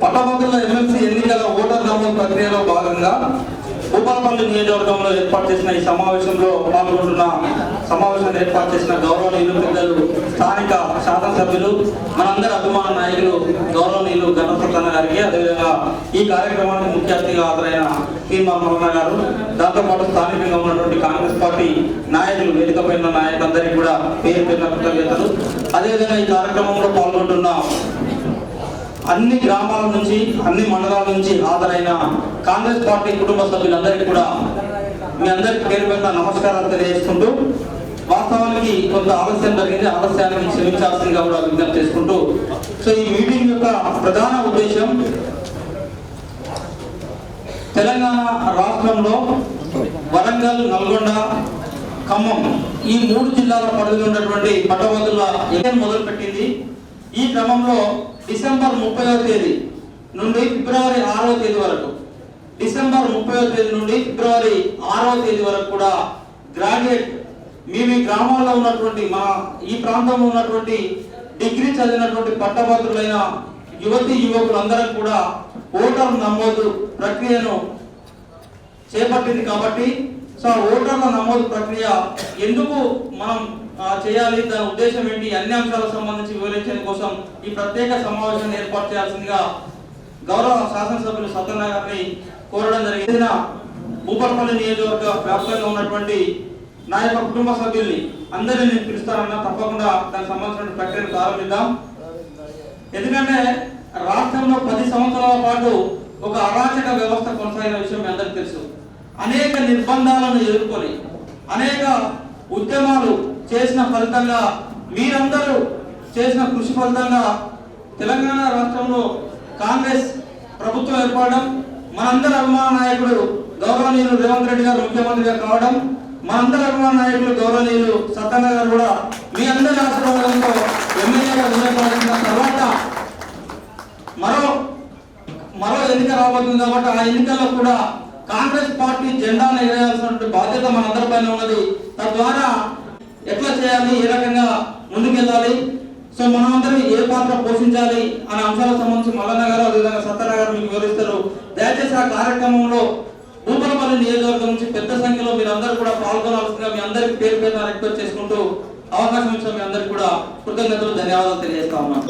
పట్టభద్రుల ఎమ్మెల్సీ ఎన్నికల ఓటర్ నమోదు ప్రక్రియలో భాగంగా భూపాలపల్లి నియోజకవర్గంలో ఏర్పాటు చేసిన ఈ సమావేశంలో సమావేశాన్ని ఏర్పాటు చేసిన గౌరవనీయులు పెద్దలు, స్థానిక శాసనసభ్యులు, మనందరి అభిమాన నాయకులు గౌరవనీయులు గండ్ర సత్తన్న గారికి, అదేవిధంగా ఈ కార్యక్రమానికి ముఖ్య అతిథిగా హాజరైన పీఎం మల్లన్న గారు, దాంతోపాటు స్థానికంగా ఉన్నటువంటి కాంగ్రెస్ పార్టీ నాయకులు, వేదికపై ఉన్న నాయకులందరికీ కూడా పేరు పేరున కృతజ్ఞతలు. అదేవిధంగా ఈ కార్యక్రమంలో పాల్గొంటున్న అన్ని గ్రామాల నుంచి, అన్ని మండలాల నుంచి హాజరైన కాంగ్రెస్ పార్టీ కుటుంబ సభ్యులందరికీ కూడా మీ అందరికీ పేరు పేరున నమస్కారాలు తెలియజేసుకుంటూ, వాస్తవానికి కొంత ఆలస్యం జరిగింది, ఆలస్యాన్ని క్షమించాల్సిందిగా కూడా విజ్ఞప్తి చేసుకుంటూ, సో ఈ మీటింగ్ యొక్క ప్రధాన ఉద్దేశం తెలంగాణ రాష్ట్రంలో వరంగల్, నల్గొండ, ఖమ్మం ఈ 3 జిల్లాల పరిధిలో ఉన్నటువంటి పట్టభద్రుల ఎన్నికలు మొదలుపెట్టింది. ఈ క్రమంలో డిసెంబర్ 30వ తేదీ నుండి ఫిబ్రవరి 6వ తేదీ వరకు, డిసెంబర్ 30వ తేదీ నుండి ఫిబ్రవరి 6వ తేదీ వరకు కూడా గ్రాడ్యుయేట్ మీ గ్రామాల్లో ఉన్నటువంటి, ఈ ప్రాంతంలో ఉన్నటువంటి డిగ్రీ చదివినటువంటి పట్టభద్రులైన యువతి యువకులందరూ కూడా ఓటర్ నమోదు ప్రక్రియను చేపట్టింది. కాబట్టి సో ఓటర్ల నమోదు ప్రక్రియ ఎందుకు మనం చేయాలి, దాని ఉద్దేశం ఏంటి, అన్ని అంశాలకు సంబంధించి వివరించడం కోసం ఈ ప్రత్యేక సమావేశాన్ని ఏర్పాటు చేయాల్సిందిగా గౌరవ శాసనసభ్యులు సత్తన్న గారిని కోరడం జరిగింది. భూపాలపల్లి నియోజకవర్గ వ్యాప్తంగా ఉన్నటువంటి నా యొక్క కుటుంబ సభ్యుల్ని అందరినీ నేను పిలుస్తానన్నా, తప్పకుండా దానికి సంబంధించిన ప్రక్రియను ప్రారంభిద్దాం. ఎందుకంటే రాష్ట్రంలో 10 సంవత్సరాల పాటు ఒక అరాచక వ్యవస్థ కొనసాగిన విషయం మీ అందరికీ తెలుసు. అనేక నిర్బంధాలను ఎదుర్కొని, అనేక ఉద్యమాలు చేసిన ఫలితంగా, మీరందరూ చేసిన కృషి ఫలితంగా తెలంగాణ రాష్ట్రంలో కాంగ్రెస్ ప్రభుత్వం ఏర్పడడం, మనందరి అభిమాన నాయకుడు గౌరవనీయులు రేవంత్ రెడ్డి గారు ముఖ్యమంత్రిగా కావడం, మనందరి అభిమాన నాయకులు గౌరవనీయులు సత్తన్న గారు కూడా మీ అందరి ఆశీర్వాదంతో ఎమ్మెల్యేగా విజయపడిన తర్వాత మరో ఎన్నిక రాబోతుంది. కాబట్టి ఆ ఎన్నికల్లో కూడా కాంగ్రెస్ పార్టీ జెండాను ఎగరేయాల్సినటువంటి బాధ్యత మనందరిపైన ఉన్నది. తద్వారా ఎట్లా చేయాలి, ఏ రకంగా ముందుకెళ్ళాలి, సో మనమందరం ఏ పాత్ర పోషించాలి అనే అంశాలకు సంబంధించి మల్లన్న గారు, అదేవిధంగా సత్తన్న గారు మీకు వివరిస్తారు. దయచేసి ఆ కార్యక్రమంలో భూపాలపల్లి నియోజకవర్గం నుంచి పెద్ద సంఖ్యలో మీరందరూ కూడా పాల్గొనాల్సిందిగా మీ అందరికి పేరు పేరున రిక్వెస్ట్ చేసుకుంటూ, అవకాశం ఇచ్చిన మీ అందరికి కూడా కృతజ్ఞతలు, ధన్యవాదాలు తెలియజేస్తా ఉన్నాను.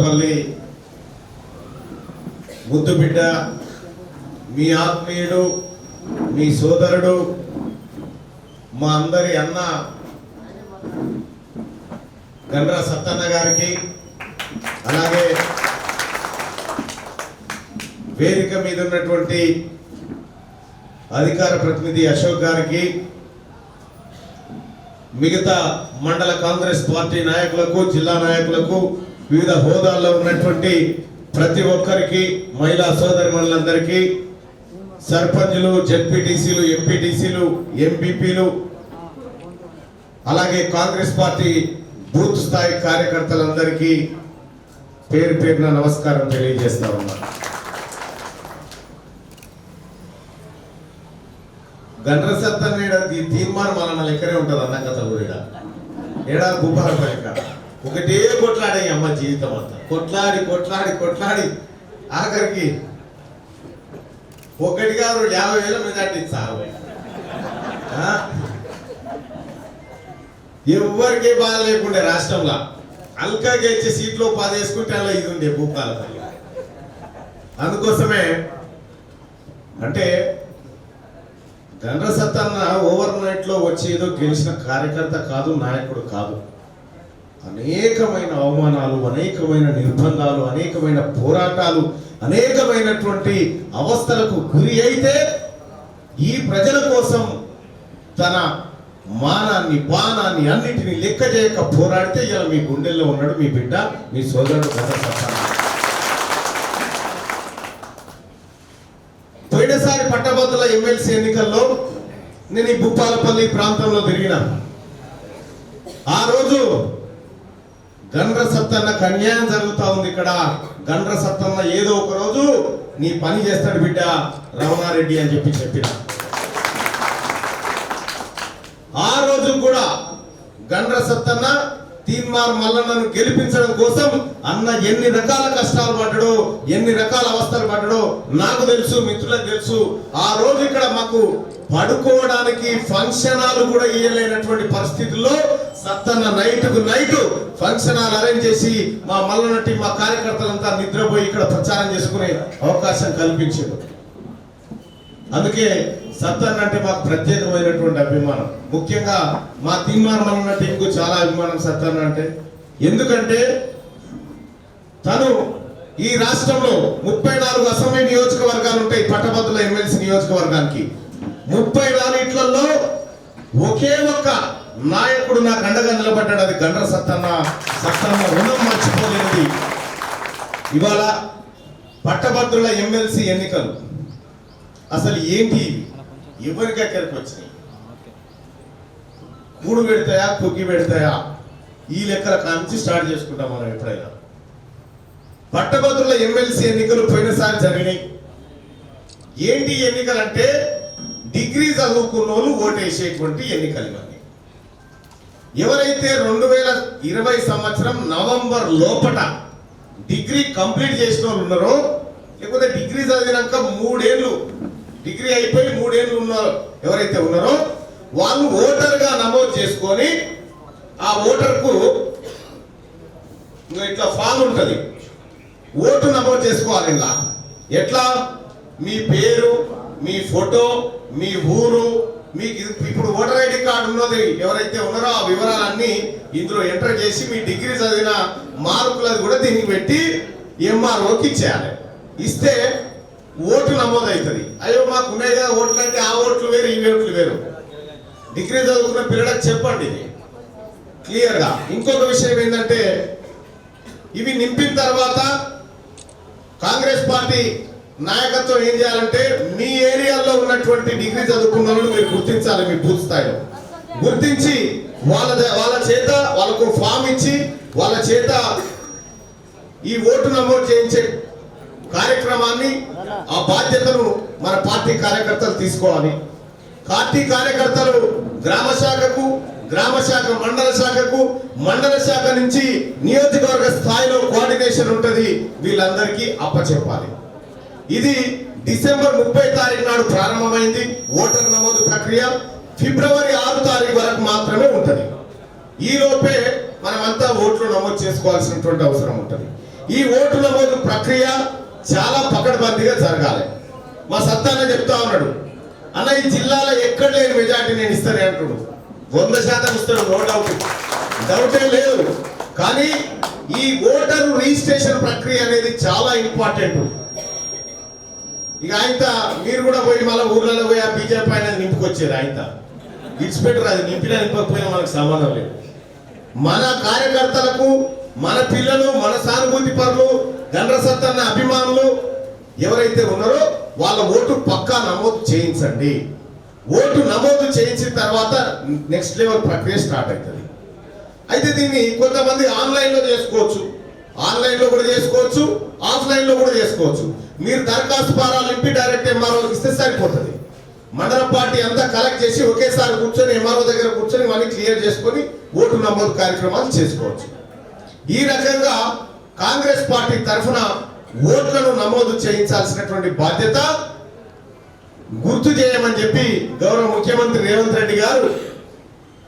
ముద్దు బిడ్డ, మీ ఆత్మీయుడు, మీ సోదరుడు, మా అందరి అన్న గండ్ర సత్తన్న గారికి, అలాగే వేదిక మీద ఉన్నటువంటి అధికార ప్రతినిధి అశోక్ గారికి, మిగతా మండల కాంగ్రెస్ పార్టీ నాయకులకు, జిల్లా నాయకులకు, వివిధ హోదాల్లో ఉన్నటువంటి ప్రతి ఒక్కరికి, మహిళా సోదరిమణులందరికీ, సర్పంచులు, జెడ్పీటీసీలు, ఎంపీటీసీలు, ఎంపీపీలు, అలాగే కాంగ్రెస్ పార్టీ బూత్ స్థాయి కార్యకర్తలందరికీ పేరు పేరున నమస్కారం తెలియజేస్తా ఉన్నా. గండ్ర సత్తన్న తీర్మానం మన లెక్కనే ఉంటుంది అన్న కథ కూడా ఏడా భూపాల పలిక ఒకటే కొట్లాడే అమ్మ జీవితం అంతా కొట్లాడి కొట్లాడి కొట్లాడి ఆఖరికి 1,50,000 మెజార్టీ ఇచ్చారు. ఎవరికి బాధ లేకుండే రాష్ట్రంలో అల్కాగా ఇచ్చే సీట్లో 10 వేసుకుంటే అలా ఇది ఉండే భూపాలపల్లి. అందుకోసమే అంటే గండ్ర సత్తన్న ఓవర్ నైట్ లో వచ్చి ఏదో గెలిచిన కార్యకర్త కాదు, నాయకుడు కాదు. అనేకమైన అవమానాలు, అనేకమైన నిర్బంధాలు, అనేకమైన పోరాటాలు, అనేకమైనటువంటి అవస్థలకు గురి అయితే ఈ ప్రజల కోసం తన మానాన్ని, బాణాన్ని అన్నిటిని లెక్క చేయక పోరాడితే ఇలా మీ గుండెల్లో ఉన్నాడు మీ బిడ్డ, మీ సోదరుడు గండ్ర సత్తన్న. పోయినసారి పట్టభద్రుల ఎమ్మెల్సీ ఎన్నికల్లో నేను ఈ భూపాలపల్లి ప్రాంతంలో తిరిగిన ఆ రోజు గండ్ర సత్తన్నకు అన్యాయం జరుగుతా ఉంది. ఇక్కడ గండ్ర సత్తన్న ఏదో ఒక రోజు నీ పని చేస్తాడు బిడ్డ రమణారెడ్డి అని చెప్పిన ఆ రోజు కూడా గండ్ర సత్తన్న తీన్మార్ మల్లన్నను గెలిపించడం కోసం అన్న ఎన్ని రకాల కష్టాలు పడ్డాడో, ఎన్ని రకాల అవస్థలు పడ్డాడో నాకు తెలుసు, మిత్రులకు తెలుసు. ఆ రోజు ఇక్కడ మాకు పడుకోవడానికి ఫంక్షన్ హాల్ కూడా ఇయ్యలేనటువంటి పరిస్థితుల్లో Sattanna night function hall arrange చేసి మా మల్లన్న టీం, మా కార్యకర్తలంతా నిద్రపోయి ఇక్కడ ప్రచారం చేసుకునే అవకాశం కల్పించారు. అందుకే సత్తన్న అంటే మాకు ప్రత్యేకమైనటువంటి అభిమానం. ముఖ్యంగా మా తీన్మార్ మల్లన్న టీంకు చాలా అభిమానం సత్తన్న అంటే. ఎందుకంటే తను ఈ రాష్ట్రంలో 34 అసెంబ్లీ నియోజకవర్గాలు ఉంటాయి పట్టభద్రుల ఎమ్మెల్సీ నియోజకవర్గానికి. 34 ఒకే ఒక్క నాయకుడు నాకు అండగా నిలబడ్డాడు, అది గండ్ర సత్తన్న. సత్తన్న రుణం మర్చిపోలేనిది. ఇవాళ పట్టభద్రుల ఎమ్మెల్సీ ఎన్నికలు అసలు ఏంటి, ఎవరికి ఎక్కడికి వచ్చినాయి, కూడు పెడతాయా కుగ్గి పెడతాయా, ఈ లెక్కల కాంచి స్టార్ట్ చేసుకుంటాం మనం. ఎప్పుడైనా పట్టభద్రుల ఎమ్మెల్సీ ఎన్నికలు పోయినసారి జరిగినాయి. ఏంటి ఎన్నికలు అంటే డిగ్రీ చదువుకున్న వాళ్ళు ఓటేసేటువంటి ఎన్నికలు ఇవన్నీ. ఎవరైతే 2020 సంవత్సరం నవంబర్ లోపట డిగ్రీ కంప్లీట్ చేసిన వాళ్ళు ఉన్నారో, లేకపోతే డిగ్రీ చదివినాక 3 ఏళ్ళు డిగ్రీ అయిపోయి 3 ఏళ్ళు ఉన్నారు ఎవరైతే ఉన్నారో వాళ్ళు ఓటర్గా నమోదు చేసుకొని, ఆ ఓటర్కు ఇట్లా ఫామ్ ఉంటుంది, ఓటు నమోదు చేసుకోవాలి. ఇలా ఎట్లా, మీ పేరు, మీ ఫోటో, మీ ఊరు, మీకు ఇప్పుడు ఓటర్ ఐడి కార్డు ఉన్నది ఎవరైతే ఉన్నారో ఆ వివరాలన్నీ ఇందులో ఎంటర్ చేసి మీ డిగ్రీ చదివిన మార్కులది కూడా దీనికి పెట్టి ఎంఆర్ఓకి ఇచ్చేయాలి. ఇస్తే ఓటు నమోదు అవుతుంది. అయ్యో మాకు ఉన్నాయి కదా ఓట్లు అంటే ఆ ఓట్లు వేరు, ఈ ఓట్లు వేరు. డిగ్రీ చదువుకున్న పిల్లలకు చెప్పండి ఇది క్లియర్గా. ఇంకొక విషయం ఏంటంటే, ఇవి నింపిన తర్వాత కాంగ్రెస్ పార్టీ నాయకత్వం ఏం చేయాలంటే, మీ ఏరియాలో ఉన్నటువంటి డిగ్రీ చదువుకున్న వాళ్ళు మీరు గుర్తించాలి. మీ బూత్ స్థాయిలో గుర్తించి వాళ్ళ చేత వాళ్ళకు ఫామ్ ఇచ్చి వాళ్ళ చేత ఈ ఓటు నమోదు చేయించే కార్యక్రమాన్ని, ఆ బాధ్యతను మన పార్టీ కార్యకర్తలు తీసుకోవాలి. పార్టీ కార్యకర్తలు గ్రామ శాఖకు, గ్రామ శాఖ మండల శాఖకు, మండల శాఖ నుంచి నియోజకవర్గ స్థాయిలో కోఆర్డినేషన్ ఉంటుంది, వీళ్ళందరికీ అప్పచెప్పాలి. ఇది డిసెంబర్ 30 తారీఖు నాడు ప్రారంభమైంది ఓటర్ నమోదు ప్రక్రియ. ఫిబ్రవరి 6 తారీఖు వరకు మాత్రమే ఉంటుంది. ఈ లోపే మనమంతా ఓట్లు నమోదు చేసుకోవాల్సినటువంటి అవసరం ఉంటుంది. ఈ ఓటు నమోదు ప్రక్రియ చాలా పకడ్బందీగా జరగాలి. మా సత్తాన్న చెప్తా ఉన్నాడు, అన్న ఈ జిల్లాలో ఎక్కడ లేని మెజార్టీ నేను ఇస్తానే అంటుడు. 100% ఇస్తాడు, నో డౌటే లేదు. కానీ ఈ ఓటరు రిజిస్ట్రేషన్ ప్రక్రియ అనేది చాలా ఇంపార్టెంట్. ఇక ఆయన మీరు కూడా పోయి మళ్ళీ ఊర్లలో పోయి ఆ బీజేపీ అనేది నింపుకొచ్చేది. ఆయన విడిచిపెట్టరు, అది నింపినా నింపకపోయినా మనకు సంబంధం లేదు. మన కార్యకర్తలకు, మన పిల్లలు, మన సానుభూతి పరులు, గండ్ర సత్తన్న అభిమానులు ఎవరైతే ఉన్నారో వాళ్ళ ఓటు పక్కా నమోదు చేయించండి. ఓటు నమోదు చేయించిన తర్వాత నెక్స్ట్ లెవెల్ ప్రక్రియ స్టార్ట్ అవుతుంది. అయితే దీన్ని కొంతమంది ఆన్లైన్లో చేసుకోవచ్చు, ఆన్లైన్లో కూడా చేసుకోవచ్చు, ఆఫ్లైన్లో కూడా చేసుకోవచ్చు. మీరు దరఖాస్తు ఫారాలు నింపి డైరెక్ట్ ఎంఆర్ఓ ఇస్తే సరిపోతుంది. మండల పార్టీ అంతా కలెక్ట్ చేసి ఒకేసారి కూర్చొని ఎంఆర్ఓ దగ్గర కూర్చొని మళ్ళీ క్లియర్ చేసుకొని ఓటు నమోదు కార్యక్రమాలు చేసుకోవచ్చు. ఈ రకంగా కాంగ్రెస్ పార్టీ తరఫున ఓట్లను నమోదు చేయించాల్సినటువంటి బాధ్యత గుర్తు చేయమని చెప్పి గౌరవ ముఖ్యమంత్రి రేవంత్ రెడ్డి గారు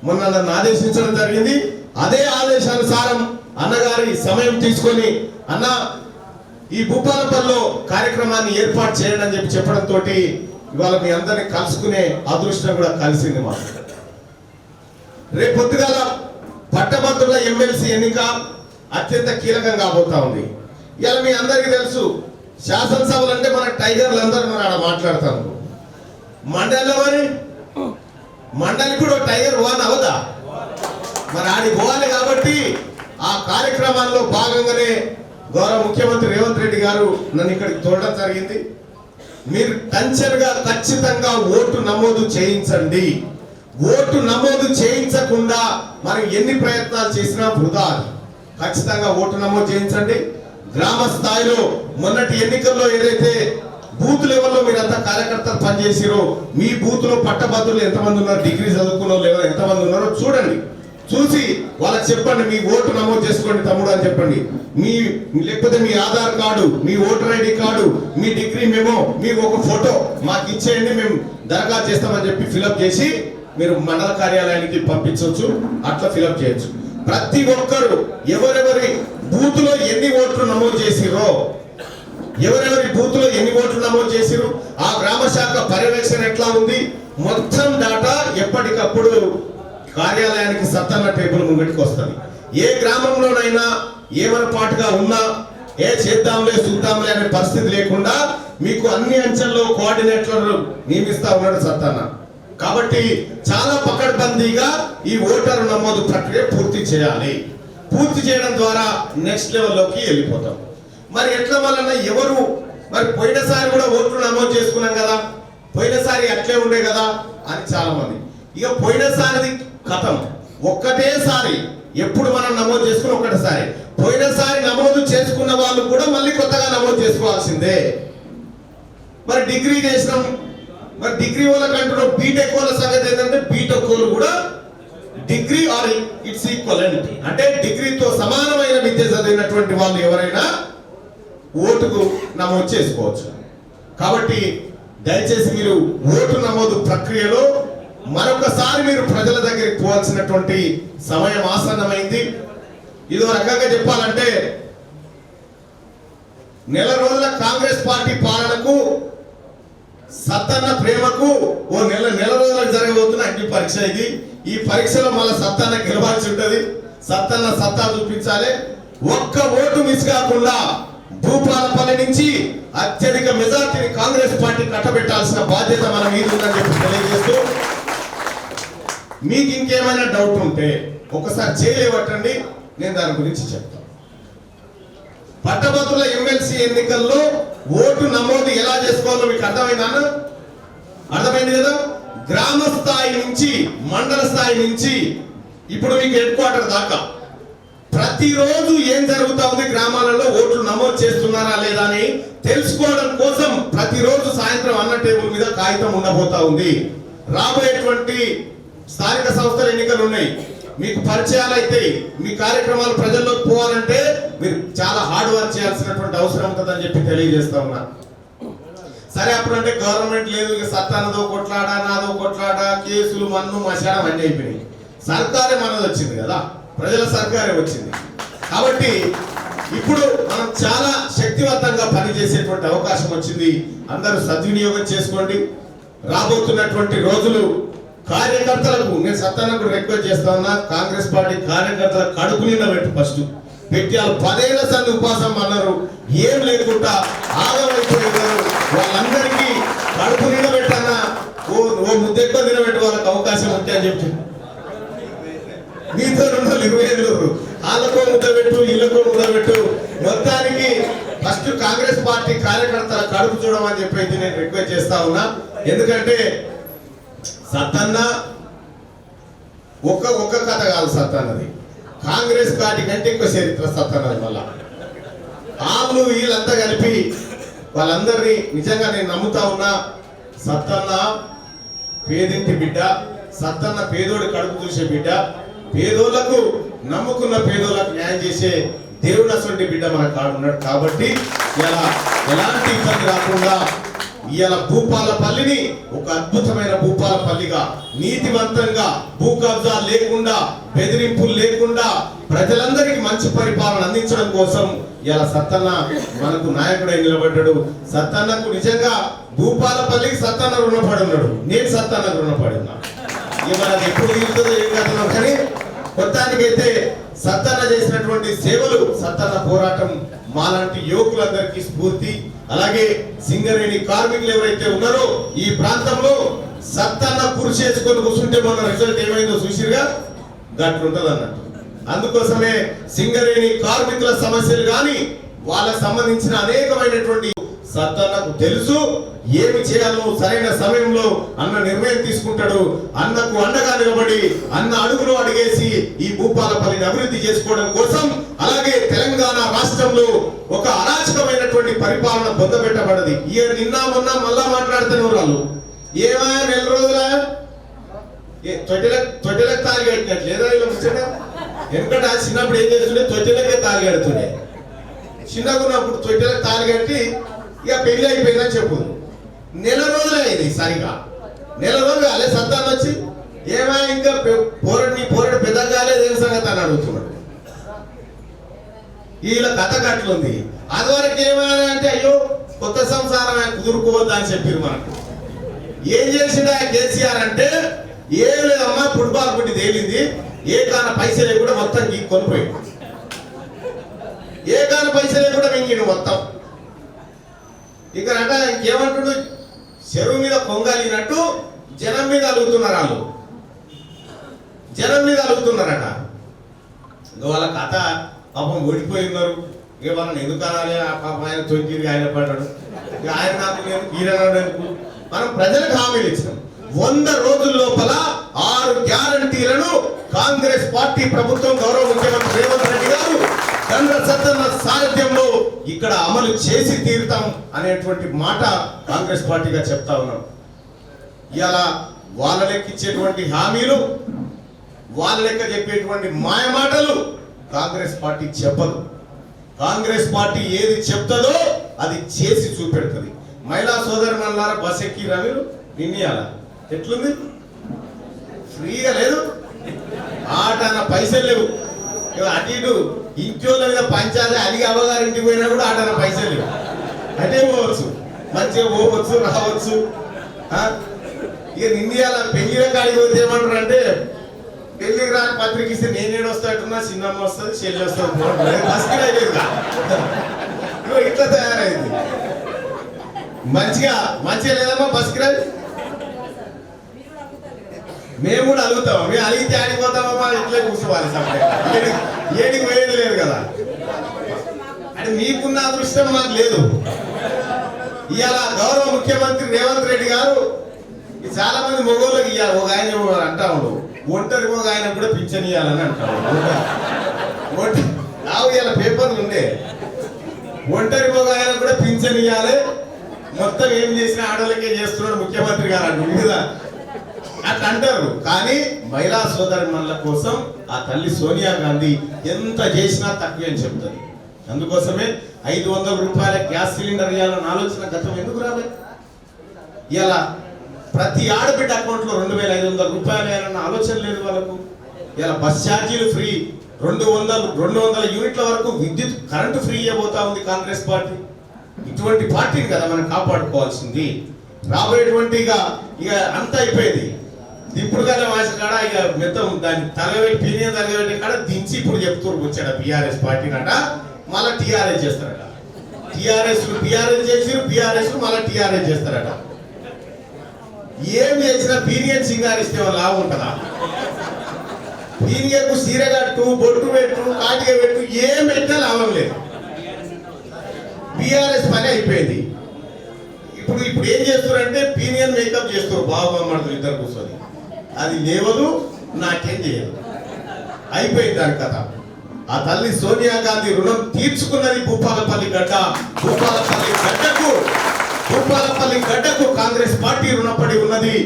మొన్న నన్ను ఆదేశించడం జరిగింది. అదే ఆదేశానుసారం అన్నగారి సమయం తీసుకొని, అన్న ఈ భూపాలపల్లిలో కార్యక్రమాన్ని ఏర్పాటు చేయండి అని చెప్పి చెప్పడంతో ఇవాళ మీ అందరినీ కలుసుకునే అదృష్టం కూడా కలిసింది మాకు. రేపు పొద్దుగాల పట్టభద్రుల ఎమ్మెల్సీ ఎన్నిక అత్యంత కీలకం కాబోతా ఉంది. ఇలా మీ అందరికీ తెలుసు, శాసనసభలు అంటే మన టైగర్లు అందరూ ఆడ మాట్లాడతారు. మండలిలో మరి మండలి కూడా టైగర్ వన్ అవదా, మరి ఆడి పోవాలి. కాబట్టి ఆ కార్యక్రమాల్లో భాగంగానే గౌరవ ముఖ్యమంత్రి రేవంత్ రెడ్డి గారు నన్ను ఇక్కడికి తోడడం జరిగింది. మీరు టెన్షన్గా ఖచ్చితంగా ఓటు నమోదు చేయించండి. ఓటు నమోదు చేయించకుండా మనం ఎన్ని ప్రయత్నాలు చేసినా వృధా. ఖచ్చితంగా ఓటు నమోదు చేయించండి. గ్రామ స్థాయిలో మొన్నటి ఎన్నికల్లో ఏదైతే బూత్ లెవెల్లో మీరంతా కార్యకర్తలు పనిచేసిరో, మీ బూత్ లో పట్టభద్రులు ఎంతమంది ఉన్నారు, డిగ్రీ చదువుకున్న వాళ్ళు ఎంతమంది ఉన్నారో చూసి వాళ్ళకి చెప్పండి, మీ ఓటు నమోదు చేసుకోండి తమ్ముడు అని చెప్పండి. లేకపోతే మీ ఆధార్ కార్డు, మీ ఓటర్ ఐడి కార్డు, మీ డిగ్రీ మెమో, మీకు ఒక ఫోటో మాకు ఇచ్చేయండి, మేము దరఖాస్తు చేస్తామని చెప్పి ఫిలప్ చేసి మీరు మండల కార్యాలయానికి పంపించవచ్చు. అట్లా ఫిలప్ చేయొచ్చు. ప్రతి ఒక్కరు ఎవరెవరి బూత్ లో ఎన్ని ఓట్లు నమోదు చేసిరో, ఎవరెవరి బూత్ లో ఎన్ని ఓట్లు నమోదు చేసిరు, ఆ గ్రామ శాఖ పర్యవేక్షణ ఎట్లా ఉంది, మొత్తం డాటా ఎప్పటికప్పుడు కార్యాలయానికి సత్తన్న టేబుల్ ముంగటికి వస్తుంది. ఏ గ్రామంలోనైనా ఏమైనా పాటుగా ఉన్నా చేద్దాంలే చూద్దాంలే అనే పరిస్థితి లేకుండా మీకు అన్ని అంచెల్లో కోఆర్డినేటర్లు నియమిస్తా ఉన్నాడు సత్తన్న. కాబట్టి చాలా పకడ్బందీగా ఈ ఓటరు నమోదు ప్రక్రియ పూర్తి చేయాలి. పూర్తి చేయడం ద్వారా నెక్స్ట్ లెవెల్లోకి వెళ్ళిపోతాం. మరి ఎట్లా వలన ఎవరు మరి పోయినసారి కూడా ఓట్లు నమోదు చేసుకున్నాం కదా, పోయినసారి అట్లే ఉండే కదా అని చాలా మంది. ఇక పోయినసారిది కథం, ఒక్కటేసారి ఎప్పుడు మనం నమోదు చేసుకుని ఒక్కటేసారి. పోయినసారి నమోదు చేసుకున్న వాళ్ళు కూడా మళ్ళీ కొత్తగా నమోదు చేసుకోవాల్సిందే. మరి డిగ్రీ చేసినాం, మరి డిగ్రీ వాళ్ళకి అంటున్నాం. బీటెక్ వాళ్ళ సంగతి ఏంటంటే బీటెక్ వాళ్ళు కూడా డిగ్రీ ఆర్ ఇట్స్ ఈక్వలెంట్ అంటే డిగ్రీతో సమానమైన విద్య చదివినటువంటి వాళ్ళు ఎవరైనా ఓటుకు నమోదు చేసుకోవచ్చు. కాబట్టి దయచేసి మీరు ఓటు నమోదు ప్రక్రియలో మరొకసారి మీరు ప్రజల దగ్గరికి పోవాల్సినటువంటి సమయం ఆసన్నమైంది. ఇదో రకంగా చెప్పాలంటే నెల రోజుల కాంగ్రెస్ పార్టీ పాలనకు, సత్తన్న ప్రేమకు ఓ నెల రోజులకు జరగబోతున్న అగ్ని పరీక్ష ఇది. ఈ పరీక్షలో మళ్ళీ సత్తన్న గెలవాల్సి ఉంటుంది, సత్తన్న సత్తా చూపించాలి. ఒక్క ఓటు మిస్ కాకుండా భూపాలపల్లి నుంచి అత్యధిక మెజార్టీని కాంగ్రెస్ పార్టీ కట్టబెట్టాల్సిన బాధ్యత మన మీద ఉందని చెప్పి తెలియజేస్తూ, మీకు ఇంకేమైనా డౌట్ ఉంటే ఒకసారి చేయలేవటండి, నేను దాని గురించి చెప్తాను. పట్టభద్రుల ఎమ్మెల్సీ ఎన్నికల్లో ఓటు నమోదు ఎలా చేసుకోవాలో మీకు అర్థమైందా? అర్థమైంది కదా. గ్రామ స్థాయి నుంచి మండల స్థాయి నుంచి ఇప్పుడు మీకు హెడ్ క్వార్టర్ దాకా ప్రతిరోజు ఏం జరుగుతా ఉంది, గ్రామాలలో ఓట్లు నమోదు చేస్తున్నారా లేదా అని తెలుసుకోవడం కోసం ప్రతిరోజు సాయంత్రం అన్న టేబుల్ మీద కాగితం ఉండబోతా ఉంది. రాబోయేటువంటి స్థానిక సంస్థల ఎన్నికలు ఉన్నాయి, మీకు పరిచయాలు అయితే మీ కార్యక్రమాలు ప్రజల్లోకి పోవాలంటే మీరు చాలా హార్డ్ వర్క్ చేయాల్సినటువంటి అవసరం ఉంటుందని చెప్పి తెలియజేస్తా ఉన్నా. సరే అప్పుడంటే గవర్నమెంట్ లేదు, ఇక సత్తానదో కొట్లాడ, నాదో కొట్లాడ, కేసులు, మన్ను మశానం అన్నీ అయిపోయినాయి. సర్కారే మనది వచ్చింది కదా, ప్రజల సర్కారే వచ్చింది. కాబట్టి ఇప్పుడు మనం చాలా శక్తివంతంగా పనిచేసేటువంటి అవకాశం వచ్చింది. అందరూ సద్వినియోగం చేసుకోండి. రాబోతున్నటువంటి రోజులు కార్యకర్తలకు నేను సత్తానకు రిక్వెస్ట్ చేస్తా ఉన్నా, కాంగ్రెస్ పార్టీ కార్యకర్తల కడుపు నిండా పెట్టు ఫస్ట్ పెట్టి వాళ్ళు 10 ఏళ్ల సంది ఉపాసం అన్నారు, ఏం లేకుండా ఆగమైపోయారు. వాళ్ళందరికీ కడుపు నిండా పెట్టన్నా ఓ ముద్దెక్కువ తినబెట్టు వాళ్ళకి అవకాశం ఉంటే అని చెప్పి మీతో 25 వాళ్ళకో ముద్ద పెట్టు, ఇళ్ళకో ముద్ద పెట్టు. మొత్తానికి ఫస్ట్ కాంగ్రెస్ పార్టీ కార్యకర్తల కడుపు చూడమని చెప్పి నేను రిక్వెస్ట్ చేస్తా ఉన్నా. ఎందుకంటే సత్తన్న ఒక్క కథ కాదు, సత్తన్నది కాంగ్రెస్ పార్టీ కంటే ఎక్కువ చరిత్ర సత్తన్నది. మళ్ళా వాళ్ళు వీళ్ళంతా కలిపి వాళ్ళందరినీ నిజంగా నేను నమ్ముతా ఉన్నా. సత్తన్న పేదింటి బిడ్డ, సత్తన్న పేదోడి కడుపు చూసే బిడ్డ, పేదోళ్లకు నమ్ముకున్న పేదోళ్లకు న్యాయం చేసే దేవుడు అసలు బిడ్డ మన కాడు ఉన్నాడు. కాబట్టి ఇలా ఎలాంటి ఇబ్బంది రాకుండా ఇవాళ భూపాలపల్లిని ఒక అద్భుతమైన భూపాలపల్లిగా, నీతివంతంగా, భూ కబ్జా లేకుండా, బెదిరింపులు లేకుండా ప్రజలందరికీ మంచి పరిపాలన అందించడం కోసం ఇవాళ సత్తన్న మనకు నాయకుడై నిలబడ్డాడు. సత్తన్నకు నిజంగా భూపాలపల్లికి సత్తన్న రుణపడి ఉన్నాడు, నేను సత్తన్నకు రుణపడి ఉన్నా. ఇవాళ ఎప్పుడు తీరుతుందో ఏం కథనో కానీ మొత్తానికైతే సత్తన్న చేసినటువంటి సేవలు, సత్తన్న పోరాటం మాలాంటి యువకులందరికీ స్ఫూర్తి. అలాగే సింగరేణి కార్మికులు ఎవరైతే ఉన్నారో ఈ ప్రాంతంలో సత్తన్న కృషి చేసుకొని కూర్చుంటే మొన్న రిజల్ట్ ఏమైందో చూసిరుగా, గట్లుంటది అన్నట్టు. అందుకోసమే సింగరేణి కార్మికుల సమస్యలు కానీ వాళ్ళకు సంబంధించిన అనేకమైనటువంటి సత్తన్నకు తెలుసు. ఏమి చేయాలో సరైన సమయంలో అన్న నిర్ణయం తీసుకుంటాడు. అన్నకు అండగా నిలబడి అన్న అడుగులు అడిగేసి ఈ భూపాలపల్లిని అభివృద్ధి చేసుకోవడం కోసం, అలాగే తెలంగాణ రాష్ట్రంలో ఒక అరాచకమైనటువంటి పరిపాలన పొందబెట్టబడది. నిన్న మొన్న మళ్ళా మాట్లాడుతున్న వాళ్ళు ఏమైనా 4 రోజుల తొట్టెలకు తాగి కట్టినట్టు లేదా ఇలా ముచ్చట. ఎందుకంటే ఆ చిన్నప్పుడు ఏం చేస్తుండే తొట్టెలకే తాగి కడుతుండే. చిన్నగా ఉన్నప్పుడు తొట్టెలకు తాగి కట్టి ఇక పెళ్లి అయిపోయిందని చెప్పు. నెల రోజులే అయింది సరిగా, నెల రోజులు కాలే సంతానం వచ్చి ఏమా ఇంకా పోరడు పెద్ద కాలేదు ఏం సంగతి అని అడుగుతున్నాడు. వీళ్ళ కథ కట్లుంది. అదివరకు ఏమైనా అంటే అయ్యో కొత్త సంసారం కుదురుకోవద్దు అని చెప్పారు మనకు. ఏం చేసిండు ఆ కేసీఆర్ అంటే ఏం లేదమ్మా ఫుట్బాల్ పుట్టి తేలింది, ఏ కాన పైసలే కూడా మొత్తం కొనిపోయింది, ఏ కాన పైసలే కూడా మింగిండు మొత్తం. ఇక్కడ అంటే ఇంకేమంటుడు చెరువు మీద కొంగలినట్టు జనం మీద అలుగుతున్నారు, వాళ్ళు జనం మీద అలుగుతున్నారట. వాళ్ళ కథ పాపం ఓడిపోయినారు. ఇక వాళ్ళని ఎందుకు అనాలి, ఆ పాపం ఆయన తొంగిరి ఆయన పడ్డాడు, ఆయన నాకు నేను ఈయనకు. మనం ప్రజలకు హామీలు ఇచ్చినాం. 100 రోజుల లోపల 6 గ్యారంటీలను కాంగ్రెస్ పార్టీ ప్రభుత్వం గౌరవ ముఖ్యమంత్రి రేవంత్ రెడ్డి గారు గండ్ర సత్తన్న సారథ్యంలో ఇక్కడ అమలు చేసి తీరుతాం అనేటువంటి మాట కాంగ్రెస్ పార్టీగా చెప్తా ఉన్నాం. ఇలా వాళ్ళ లెక్కిచ్చేటువంటి హామీలు, వాళ్ళ లెక్క చెప్పేటువంటి మాయ మాటలు కాంగ్రెస్ పార్టీ చెప్పదు. కాంగ్రెస్ పార్టీ ఏది చెప్తుందో అది చేసి చూపెడుతుంది. మహిళా సోదరులారా బస్ ఎక్కిరా మీరు నిన్నయాల ఎట్లుంది? ఫ్రీగా లేదు, ఆటన పైసలు లేవు. అటు ఇటు ఇంట్లో మీద పంచాలి, అడిగి అవ్వగారింటికి పోయినా కూడా ఆటన పైసలు లేవు. అటే పోవచ్చు, మంచిగా పోవచ్చు రావచ్చు. ఇక నిన్నయాల పెళ్లిల కాడికి పోతే ఏమంటారు అంటే పెళ్లికి రాని పత్రిక ఇస్తే నేనేడు వస్తాటున్నా, చిన్నమ్మ వస్తుంది, చెల్లి వస్తుంది, బస్కి అయిపోయింది. ఇట్లా తయారైంది. మంచిగా లేదమ్మా బస్కి రాదు. మేము కూడా అలుగుతాం, మేము అలిగితే ఆడిపోతామమ్మా, ఇట్లే కూర్చోవాలి. ఏడికి పోయేది లేదు కదా. అంటే మీకున్న అదృష్టం మాకు లేదు. ఇవాళ గౌరవ ముఖ్యమంత్రి రేవంత్ రెడ్డి గారు చాలా మంది మగోళ్ళకి ఇవ్వాలి. ఒక ఆయన అంటా ఉండు, ఒంటరి ఒక ఆయన కూడా పింఛన్ ఇవ్వాలని అంటాడు. ఇలా పేపర్లు ఉండే ఒంటరి ఒక ఆయన కూడా పింఛన్ ఇవ్వాలి, మొత్తం ఏం చేసినా ఆడోళ్ళకే చేస్తున్నాడు ముఖ్యమంత్రి గారు అంటు మీద అట్లా అంటారు. కానీ మహిళా సోదరిమణుల కోసం ఆ తల్లి సోనియా గాంధీ ఎంత చేసినా తక్కువే అని చెప్తుంది. అందుకోసమే 500 రూపాయల గ్యాస్ సిలిండర్ ఇవ్వాలన్న ఆలోచన గతం ఎందుకు రాలేదు? ఇలా ప్రతి ఆడబిడ్డ అకౌంట్ లో 2500 రూపాయలు వేయాలన్న ఆలోచన లేదు వాళ్ళకు. ఇలా బస్ ఛార్జీలు ఫ్రీ, 200 యూనిట్ల వరకు విద్యుత్ కరెంటు ఫ్రీ ఇవ్వబోతా ఉంది కాంగ్రెస్ పార్టీ. ఇటువంటి పార్టీని కదా మనం కాపాడుకోవాల్సింది. రాబోయేటువంటి ఇక అంతా అయిపోయింది. దింపుడుగానే వాసి కాడ ఇక మొత్తం దాన్ని తలవేటి పీనియన్ తలవేటి కాడ దించి ఇప్పుడు చెప్తూ వచ్చాడు బీఆర్ఎస్ పార్టీని అట, మళ్ళీ టీఆర్ఎస్ చేస్తారట. టీఆర్ఎస్ చేసిరు, బీఆర్ఎస్ మళ్ళీ టీఆర్ఎస్ చేస్తారట. ఏం చేసినా పీనియన్ సింగారిస్తే లాభం ఉంటుందా? పీనియకు సీరగట్టు, బొట్టు పెట్టు, కాటిక పెట్టు, ఏం పెట్టినా లాభం లేదు. బీఆర్ఎస్ పని అయిపోయింది. ఇప్పుడు ఏం చేస్తున్నారంటే పీనియన్ మేకప్ చేస్తారు, బాబు ఇద్దరు కూర్చొని. అది లేవదు, నాకేం చేయదు, అయిపోయింది దాని కథ. ఆ తల్లి సోనియా గాంధీ రుణం తీర్చుకున్నది భూపాలపల్లి గడ్డ. భూపాలపల్లి గడ్డకు కాంగ్రెస్ పార్టీ రుణపడి ఉన్నది.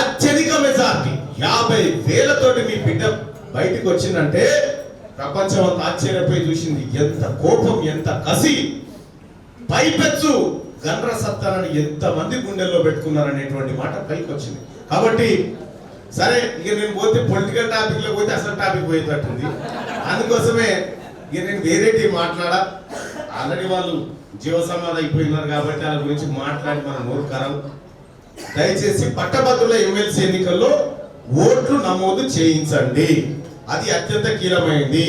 అత్యధిక మెజార్టీ 50,000తోటి మీ బిడ్డ బయటికి వచ్చిందంటే ప్రపంచం అంతా ఆశ్చర్యపోయి చూసింది. ఎంత కోపం, ఎంత కసి, పైపెచ్చు గండ్ర సత్తానని ఎంత మంది గుండెల్లో పెట్టుకున్నారనేటువంటి మాట పైకి వచ్చింది. కాబట్టి సరే, ఇక నేను పోతే పొలిటికల్ టాపిక్ లో పోతే అసలు టాపిక్ పోయేటట్టుంది. అందుకోసమే ఇక నేను వేరేటి మాట్లాడా. ఆల్రెడీ వాళ్ళు జీవసమాధి అయిపోయినారు కాబట్టి వాళ్ళ గురించి మాట్లాడి మన నోరు ఖరాబ్. దయచేసి పట్టభద్రుల ఎమ్మెల్సీ ఎన్నికల్లో ఓట్లు నమోదు చేయించండి, అది అత్యంత కీలమైంది.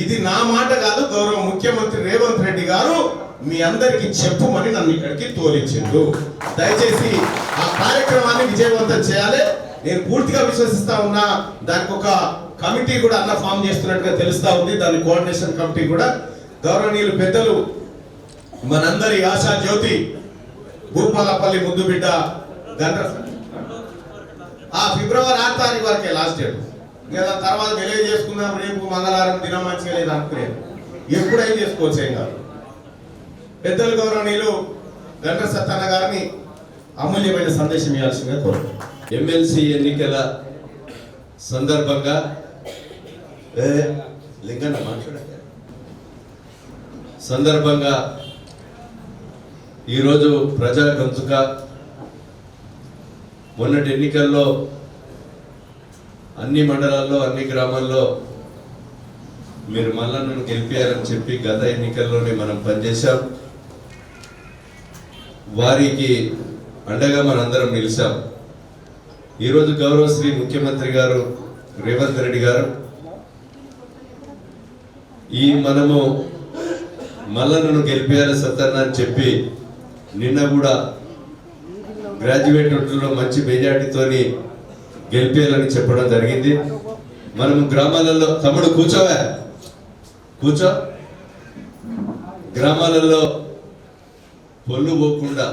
ఇది నా మాట కాదు, గౌరవ ముఖ్యమంత్రి రేవంత్ రెడ్డి గారు మీ అందరికి చెప్పుమని నన్ను ఇక్కడికి తోలించిండు. దయచేసి ఆ కార్యక్రమాన్ని విజయవంతం చేయాలి. నేను పూర్తిగా విశ్వసిస్తా ఉన్నా. దానికి ఒక కమిటీ కూడా అన్న ఫామ్ చేస్తున్నట్టుగా తెలుస్తా ఉంది. దాని కోఆర్డినేషన్ కమిటీ కూడా గౌరవనీయులు పెద్దలు మనందరి ఆశా జ్యోతి భూపాలపల్లి ముద్దు బిడ్డ గండ్ర ఫిబ్రవరి 6 తారీఖు వరకే లాస్ట్ డేట్. లేదా తర్వాత వెలుగు చేసుకుందాం, రేపు మంగళవారం దినం మంచిగా లేదు అనుకునేది. ఎప్పుడైనా చేసుకోవచ్చు, ఏం కాదు. పెద్దలు గౌరవనీయులు గండ్ర సత్తన్న గారిని అమూల్యమైన సందేశం ఇవ్వాల్సిందిగా కోరుతున్నాను. ఎమ్మెల్సీ ఎన్నికల సందర్భంగా లింగన్న మాట్లాడారు సందర్భంగా ఈరోజు ప్రజా గొంతుక మొన్నటి ఎన్నికల్లో అన్ని మండలాల్లో అన్ని గ్రామాల్లో మీరు మల్లన్నను గెలిపారని చెప్పి గత ఎన్నికల్లోనే మనం పనిచేశాం. వారికి అండగా మనందరం నిలిచాం. ఈరోజు గౌరవ శ్రీ ముఖ్యమంత్రి గారు రేవంత్ రెడ్డి గారు మనము మల్లన్నను గెలిపేయాలి సత్తన్న అని చెప్పి నిన్న కూడా గ్రాడ్యుయేట్ ఓట్లలో మంచి మెజార్టీతోని గెలిపేయాలని చెప్పడం జరిగింది. మనము గ్రామాలలో తమ్ముడు కూర్చో గ్రామాలలో పొల్లు పోకుండా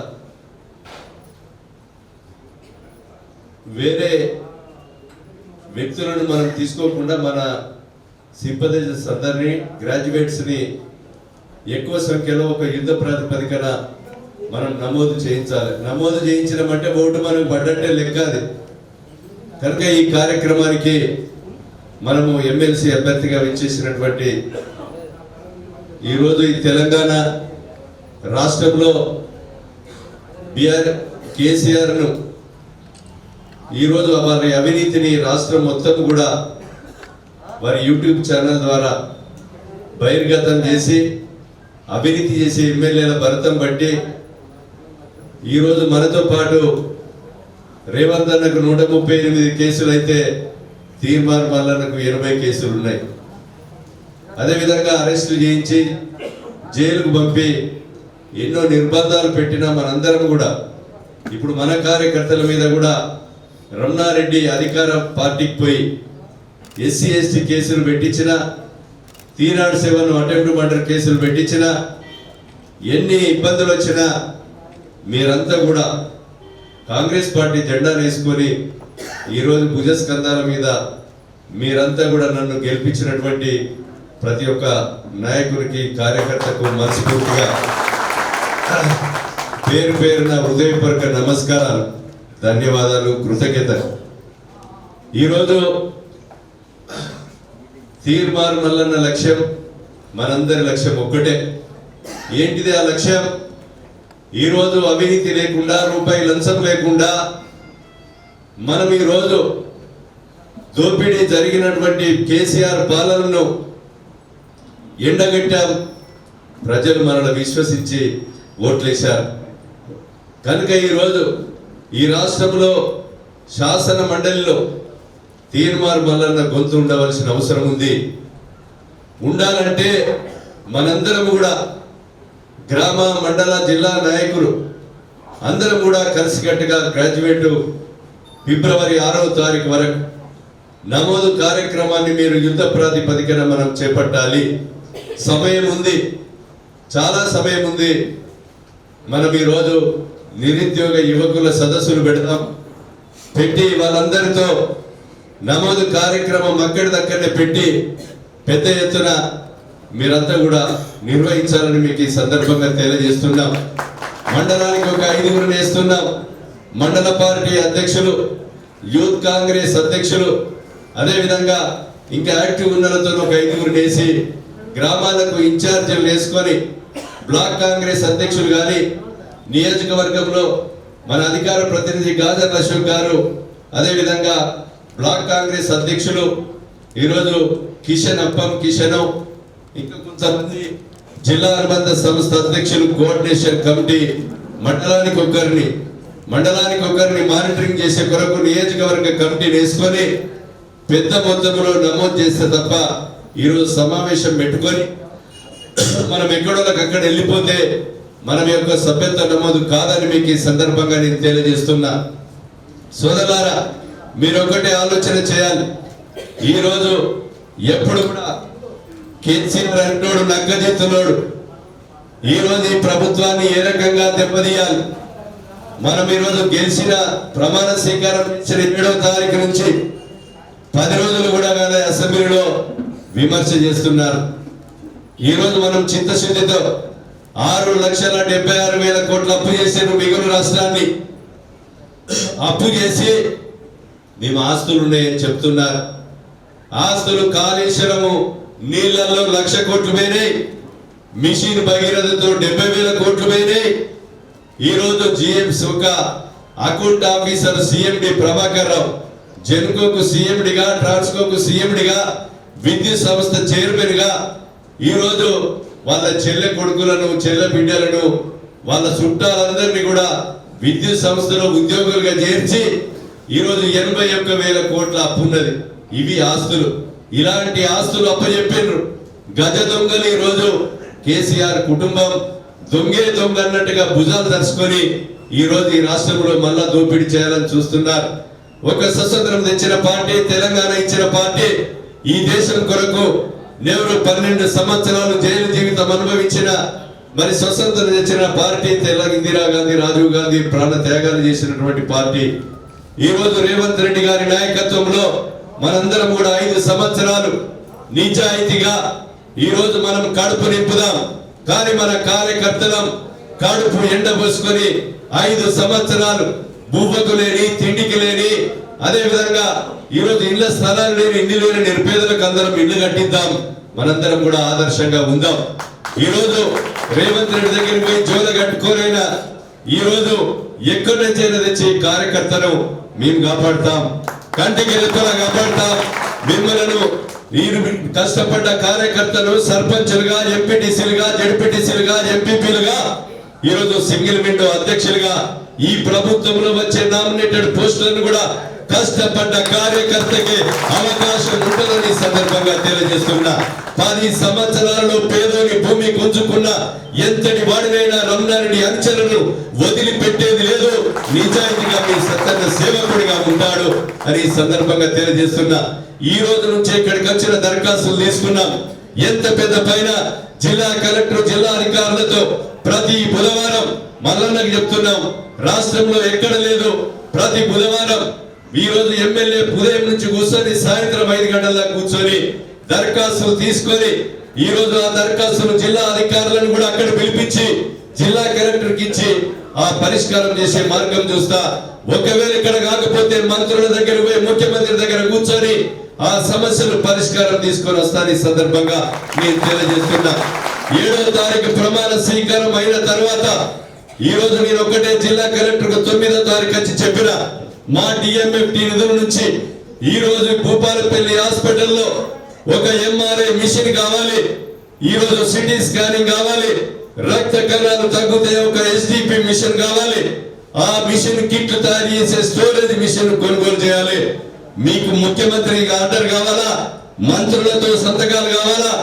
వేరే వ్యక్తులను మనం తీసుకోకుండా మన సింపథైజర్స్ అందరినీ గ్రాడ్యుయేట్స్ని ఎక్కువ సంఖ్యలో ఒక యుద్ధ ప్రాతిపదికన మనం నమోదు చేయించాలి. నమోదు చేయించడం అంటే ఓటు మనకు పడ్డట్టే లెక్క అది. కనుక ఈ కార్యక్రమానికి మనము ఎమ్మెల్సీ అభ్యర్థిగా విచ్చేసినటువంటి ఈరోజు ఈ తెలంగాణ రాష్ట్రంలో కేసీఆర్ను ఈరోజు వారి అవినీతిని రాష్ట్రం మొత్తం కూడా వారి యూట్యూబ్ ఛానల్ ద్వారా బహిర్గతం చేసి అవినీతి చేసి ఎమ్మెల్యేల భరతం బట్టి ఈరోజు మనతో పాటు రేవంత్ అన్నకు 138 కేసులు అయితే తీర్మార్ మల్లన్నకు 80 కేసులు ఉన్నాయి. అదేవిధంగా అరెస్టులు చేయించి జైలుకు పంపి ఎన్నో నిర్బంధాలు పెట్టినా మనందరం కూడా ఇప్పుడు మన కార్యకర్తల మీద కూడా రమణారెడ్డి అధికార పార్టీకి పోయి ఎస్సీ ఎస్టీ కేసులు పెట్టించిన, తీనాడు 7 అటెంప్ట్ మర్డర్ కేసులు పెట్టించిన, ఎన్ని ఇబ్బందులు వచ్చినా మీరంతా కూడా కాంగ్రెస్ పార్టీ జెండా వేసుకొని ఈరోజు భుజస్కంధాల మీద మీరంతా కూడా నన్ను గెలిపించినటువంటి ప్రతి ఒక్క నాయకునికి కార్యకర్తకు మనస్ఫూర్తిగా పేరు పేరున హృదయపూర్వక నమస్కారాలు, ధన్యవాదాలు, కృతజ్ఞతలు. ఈరోజు తీర్మార్ మల్లన్న లక్ష్యం మనందరి లక్ష్యం ఒక్కటే. ఏంటిది ఆ లక్ష్యం? ఈరోజు అవినీతి లేకుండా, రూపాయి లంచం లేకుండా మనం ఈరోజు దోపిడీ జరిగినటువంటి కేసీఆర్ పాలనను ఎండగట్టాం. ప్రజలు మనల్ని విశ్వసించి ఓట్లేశారు. కనుక ఈరోజు ఈ రాష్ట్రంలో శాసన మండలిలో తీర్మార్ మల్లన్న గొంతు ఉండవలసిన అవసరం ఉంది. ఉండాలంటే మనందరం కూడా గ్రామ, మండల, జిల్లా నాయకులు అందరం కూడా కలిసికట్టుగా గ్రాడ్యుయేట్ ఫిబ్రవరి 6వ తారీఖు వరకు నమోదు కార్యక్రమాన్ని మీరు యుద్ధ ప్రాతిపదికన మనం చేపట్టాలి. సమయం ఉంది, చాలా సమయం ఉంది. మనం ఈరోజు నిరుద్యోగ యువకుల సదస్సులు పెట్టి వాళ్ళందరితో నమోదు కార్యక్రమం అక్కడిదక్కడనే పెట్టి పెద్ద ఎత్తున మీరంతా కూడా నిర్వహించాలని మీకు ఈ సందర్భంగా తెలియజేస్తున్నాం. మండలానికి ఒక 5గురు వేస్తున్నాం. మండల పార్టీ అధ్యక్షులు, యూత్ కాంగ్రెస్ అధ్యక్షులు, అదేవిధంగా ఇంకా యాక్టివ్ ఉన్నలతో ఒక 5గురు వేసి గ్రామాలకు ఇన్ఛార్జీలు వేసుకొని బ్లాక్ కాంగ్రెస్ అధ్యక్షులు కానీ, నియోజకవర్గంలో మన అధికార ప్రతినిధి గాజర్ అశోక్ గారు, అదేవిధంగా బ్లాక్ కాంగ్రెస్ అధ్యక్షులు ఈరోజు కిషన్ ఇంకా కొంతమంది జిల్లా అనుబంధ సంస్థ అధ్యక్షులు, కోఆర్డినేషన్ కమిటీ, మండలానికి ఒకరిని మానిటరింగ్ చేసే కొరకు నియోజకవర్గ కమిటీని వేసుకొని పెద్ద మొత్తంలో నమోదు చేస్తే తప్ప ఈరోజు సమావేశం పెట్టుకొని మనం ఎక్కడోళ్ళకి అక్కడ వెళ్ళిపోతే మనం యొక్క సభ్యత్వ నమోదు కాదని మీకు ఈ సందర్భంగా నేను తెలియజేస్తున్నా. సోదరులారా, మీరు ఒకటే ఆలోచన చేయాలి. ఈరోజు ఎప్పుడు కూడా కేసీఆర్ అంటోడు నగ్గజెత్తులోడు. ఈరోజు ఈ ప్రభుత్వాన్ని ఏ రకంగా దెబ్బతీయాలి? మనం ఈరోజు గెలిచిన ప్రమాణ స్వీకారం ఇచ్చిన 7వ తారీఖు నుంచి 10 రోజులు కూడా కదా అసెంబ్లీలో విమర్శ చేస్తున్నారు. ఈరోజు మనం చిత్తశుద్ధితో 6,76,000 కోట్లు అప్పు చేసిన మిగులు రాష్ట్రాన్ని అప్పు చేసి మేము ఆస్తులు ఉన్నాయని చెప్తున్నారు. ఆస్తులు కాళేశ్వరము నీళ్లలో 1,00,000 కోట్లు పోయినాయి. మిషన్ భగీరథతో 70,000 కోట్లు పోయినాయి. ఈరోజు జిఎంసీ ఒక account officer CMD Prabhakar Rao జెన్కోకు సిఎండిగా, ట్రాన్స్కోకు సిఎండిగా, విద్యుత్ సంస్థ చైర్మన్ గా ఈరోజు వాళ్ళ చెల్లె కొడుకులను, చెల్లె బిడ్డలను, వాళ్ళ చుట్టాలందరినీ కూడా విద్యుత్ సంస్థలో ఉద్యోగులుగా చేర్చి ఈరోజు 81,000 కోట్ల అప్పున్నది. ఇవి ఆస్తులు. ఇలాంటి ఆస్తులు అప్పచెప్పిండ్రు గజ దొంగలు. ఈరోజు కేసీఆర్ కుటుంబం దొంగే దొంగ అన్నట్టుగా భుజాలు తరుచుకొని ఈరోజు ఈ రాష్ట్రంలో మళ్ళా దోపిడీ చేయాలని చూస్తున్నారు. ఒక స్వతంత్రం తెచ్చిన పార్టీ, తెలంగాణ ఇచ్చిన పార్టీ, ఈ దేశం కొరకు నెహ్రూ 12 సంవత్సరాలు జైలు జీవితం అనుభవించిన మరి స్వతంత్రం తెచ్చిన పార్టీ ఇందిరాగాంధీ, రాజీవ్ గాంధీ ప్రాణ త్యాగాలు చేసినటువంటి పార్టీ. ఈ రోజు రేవంత్ రెడ్డి గారి నాయకత్వంలో మనందరం కూడా 5 సంవత్సరాలు నిజాయితీగా ఈ రోజు మనం కడుపు నింపుదాం. కానీ మన కార్యకర్తలం కడుపు ఎండబోసుకొని 5 సంవత్సరాలు బువ్వకు లేని, తిండికి లేని, అదే విధంగా ఈరోజు ఇళ్ల స్థలాలు లేని, ఇల్లు లేని నిరుపేదలకు అందరం ఇల్లు కట్టిద్దాం. మనందరం కూడా ఆదర్శంగా ఉందాం. ఈ రోజు రేవంత్ రెడ్డి దగ్గరికి పోయి జోల కట్టుకోరైనా ఈ రోజు ఎక్కడి నుంచైనా తెచ్చి కార్యకర్తను మేము కాపాడుతాం, కంటికి రెప్పలా కాపాడుతాం. మిమ్మలను మీరు కష్టపడ్డ కార్యకర్తలు సర్పంచులుగా, ఎంపీటీసీలుగా, జడ్పీటీసీలుగా, ఎంపీపీలుగా, ఈరోజు సింగిల్ విండో అధ్యక్షులుగా ఈ ప్రభుత్వంలో వచ్చే నామినేటెడ్ పోస్టులను కూడా కష్టపడ్డ కార్యకర్తకి అవకాశం ఉంటుందని సందర్భంగా తెలియజేస్తున్నా. 10 సంవత్సరాలలో పేదోని భూమి గుంజుకున్న ఎంతటి వాడినైనా రమణారెడ్డి అంచెలను వదిలిపెట్టేది లేదు. నిజాయితీగా మీ సత్యన్న సేవకుడిగా ఉంటాడు అని సందర్భంగా తెలియజేస్తున్నా. ఈ రోజు నుంచి ఇక్కడికి వచ్చిన దరఖాస్తులు తీసుకున్నాం. ఎంత పెద్ద పైన జిల్లా కలెక్టర్, జిల్లా అధికారులతో ప్రతి బుధవారం మల్లన్నకి చెప్తున్నాం, రాష్ట్రంలో ఎక్కడ లేదు. ప్రతి బుధవారం ఈ రోజు ఎమ్మెల్యే ఉదయం నుంచి కూర్చొని సాయంత్రం 5 గంటల దాకా కూర్చొని దరఖాస్తులు తీసుకొని ఈ రోజు ఆ దరఖాస్తులు జిల్లా అధికారులను కూడా అక్కడ పిలిపించి జిల్లా కలెక్టర్ కి ఇచ్చి ఆ పరిష్కారం చేసే మార్గం చూస్తా. ఒకవేళ ఇక్కడ కాకపోతే మంత్రుల దగ్గర పోయి ముఖ్యమంత్రి దగ్గర కూర్చొని ఆ సమస్యలు పరిష్కారం తీసుకొని వస్తాను. ఈ సందర్భంగా నేను తెలియజేస్తున్నా. 7వ తారీఖు ప్రమాణ స్వీకారం అయిన తర్వాత ఈ రోజు నేను ఒకటే జిల్లా కలెక్టర్ 9వ తారీఖు వచ్చి చెప్పిన మా డిఎంఎఫ్టి నిధుల నుంచి ఈ రోజు భూపాలపల్లి హాస్పిటల్లో ఒక ఎంఆర్ఐ మిషన్ కావాలి, ఈ రోజు సిటీ స్కానింగ్ కావాలి, రక్త కణాలు తగ్గుతాయి, ఒక ఎస్డిపి మిషన్ కావాలి, ఆ మిషన్ కిట్లు తయారు చేసే స్టోరేజ్ మిషన్ కొనుగోలు చేయాలి. మీకు ముఖ్యమంత్రి ఆర్డర్ కావాలా, మంత్రులతో సంతకాలు కావాలా,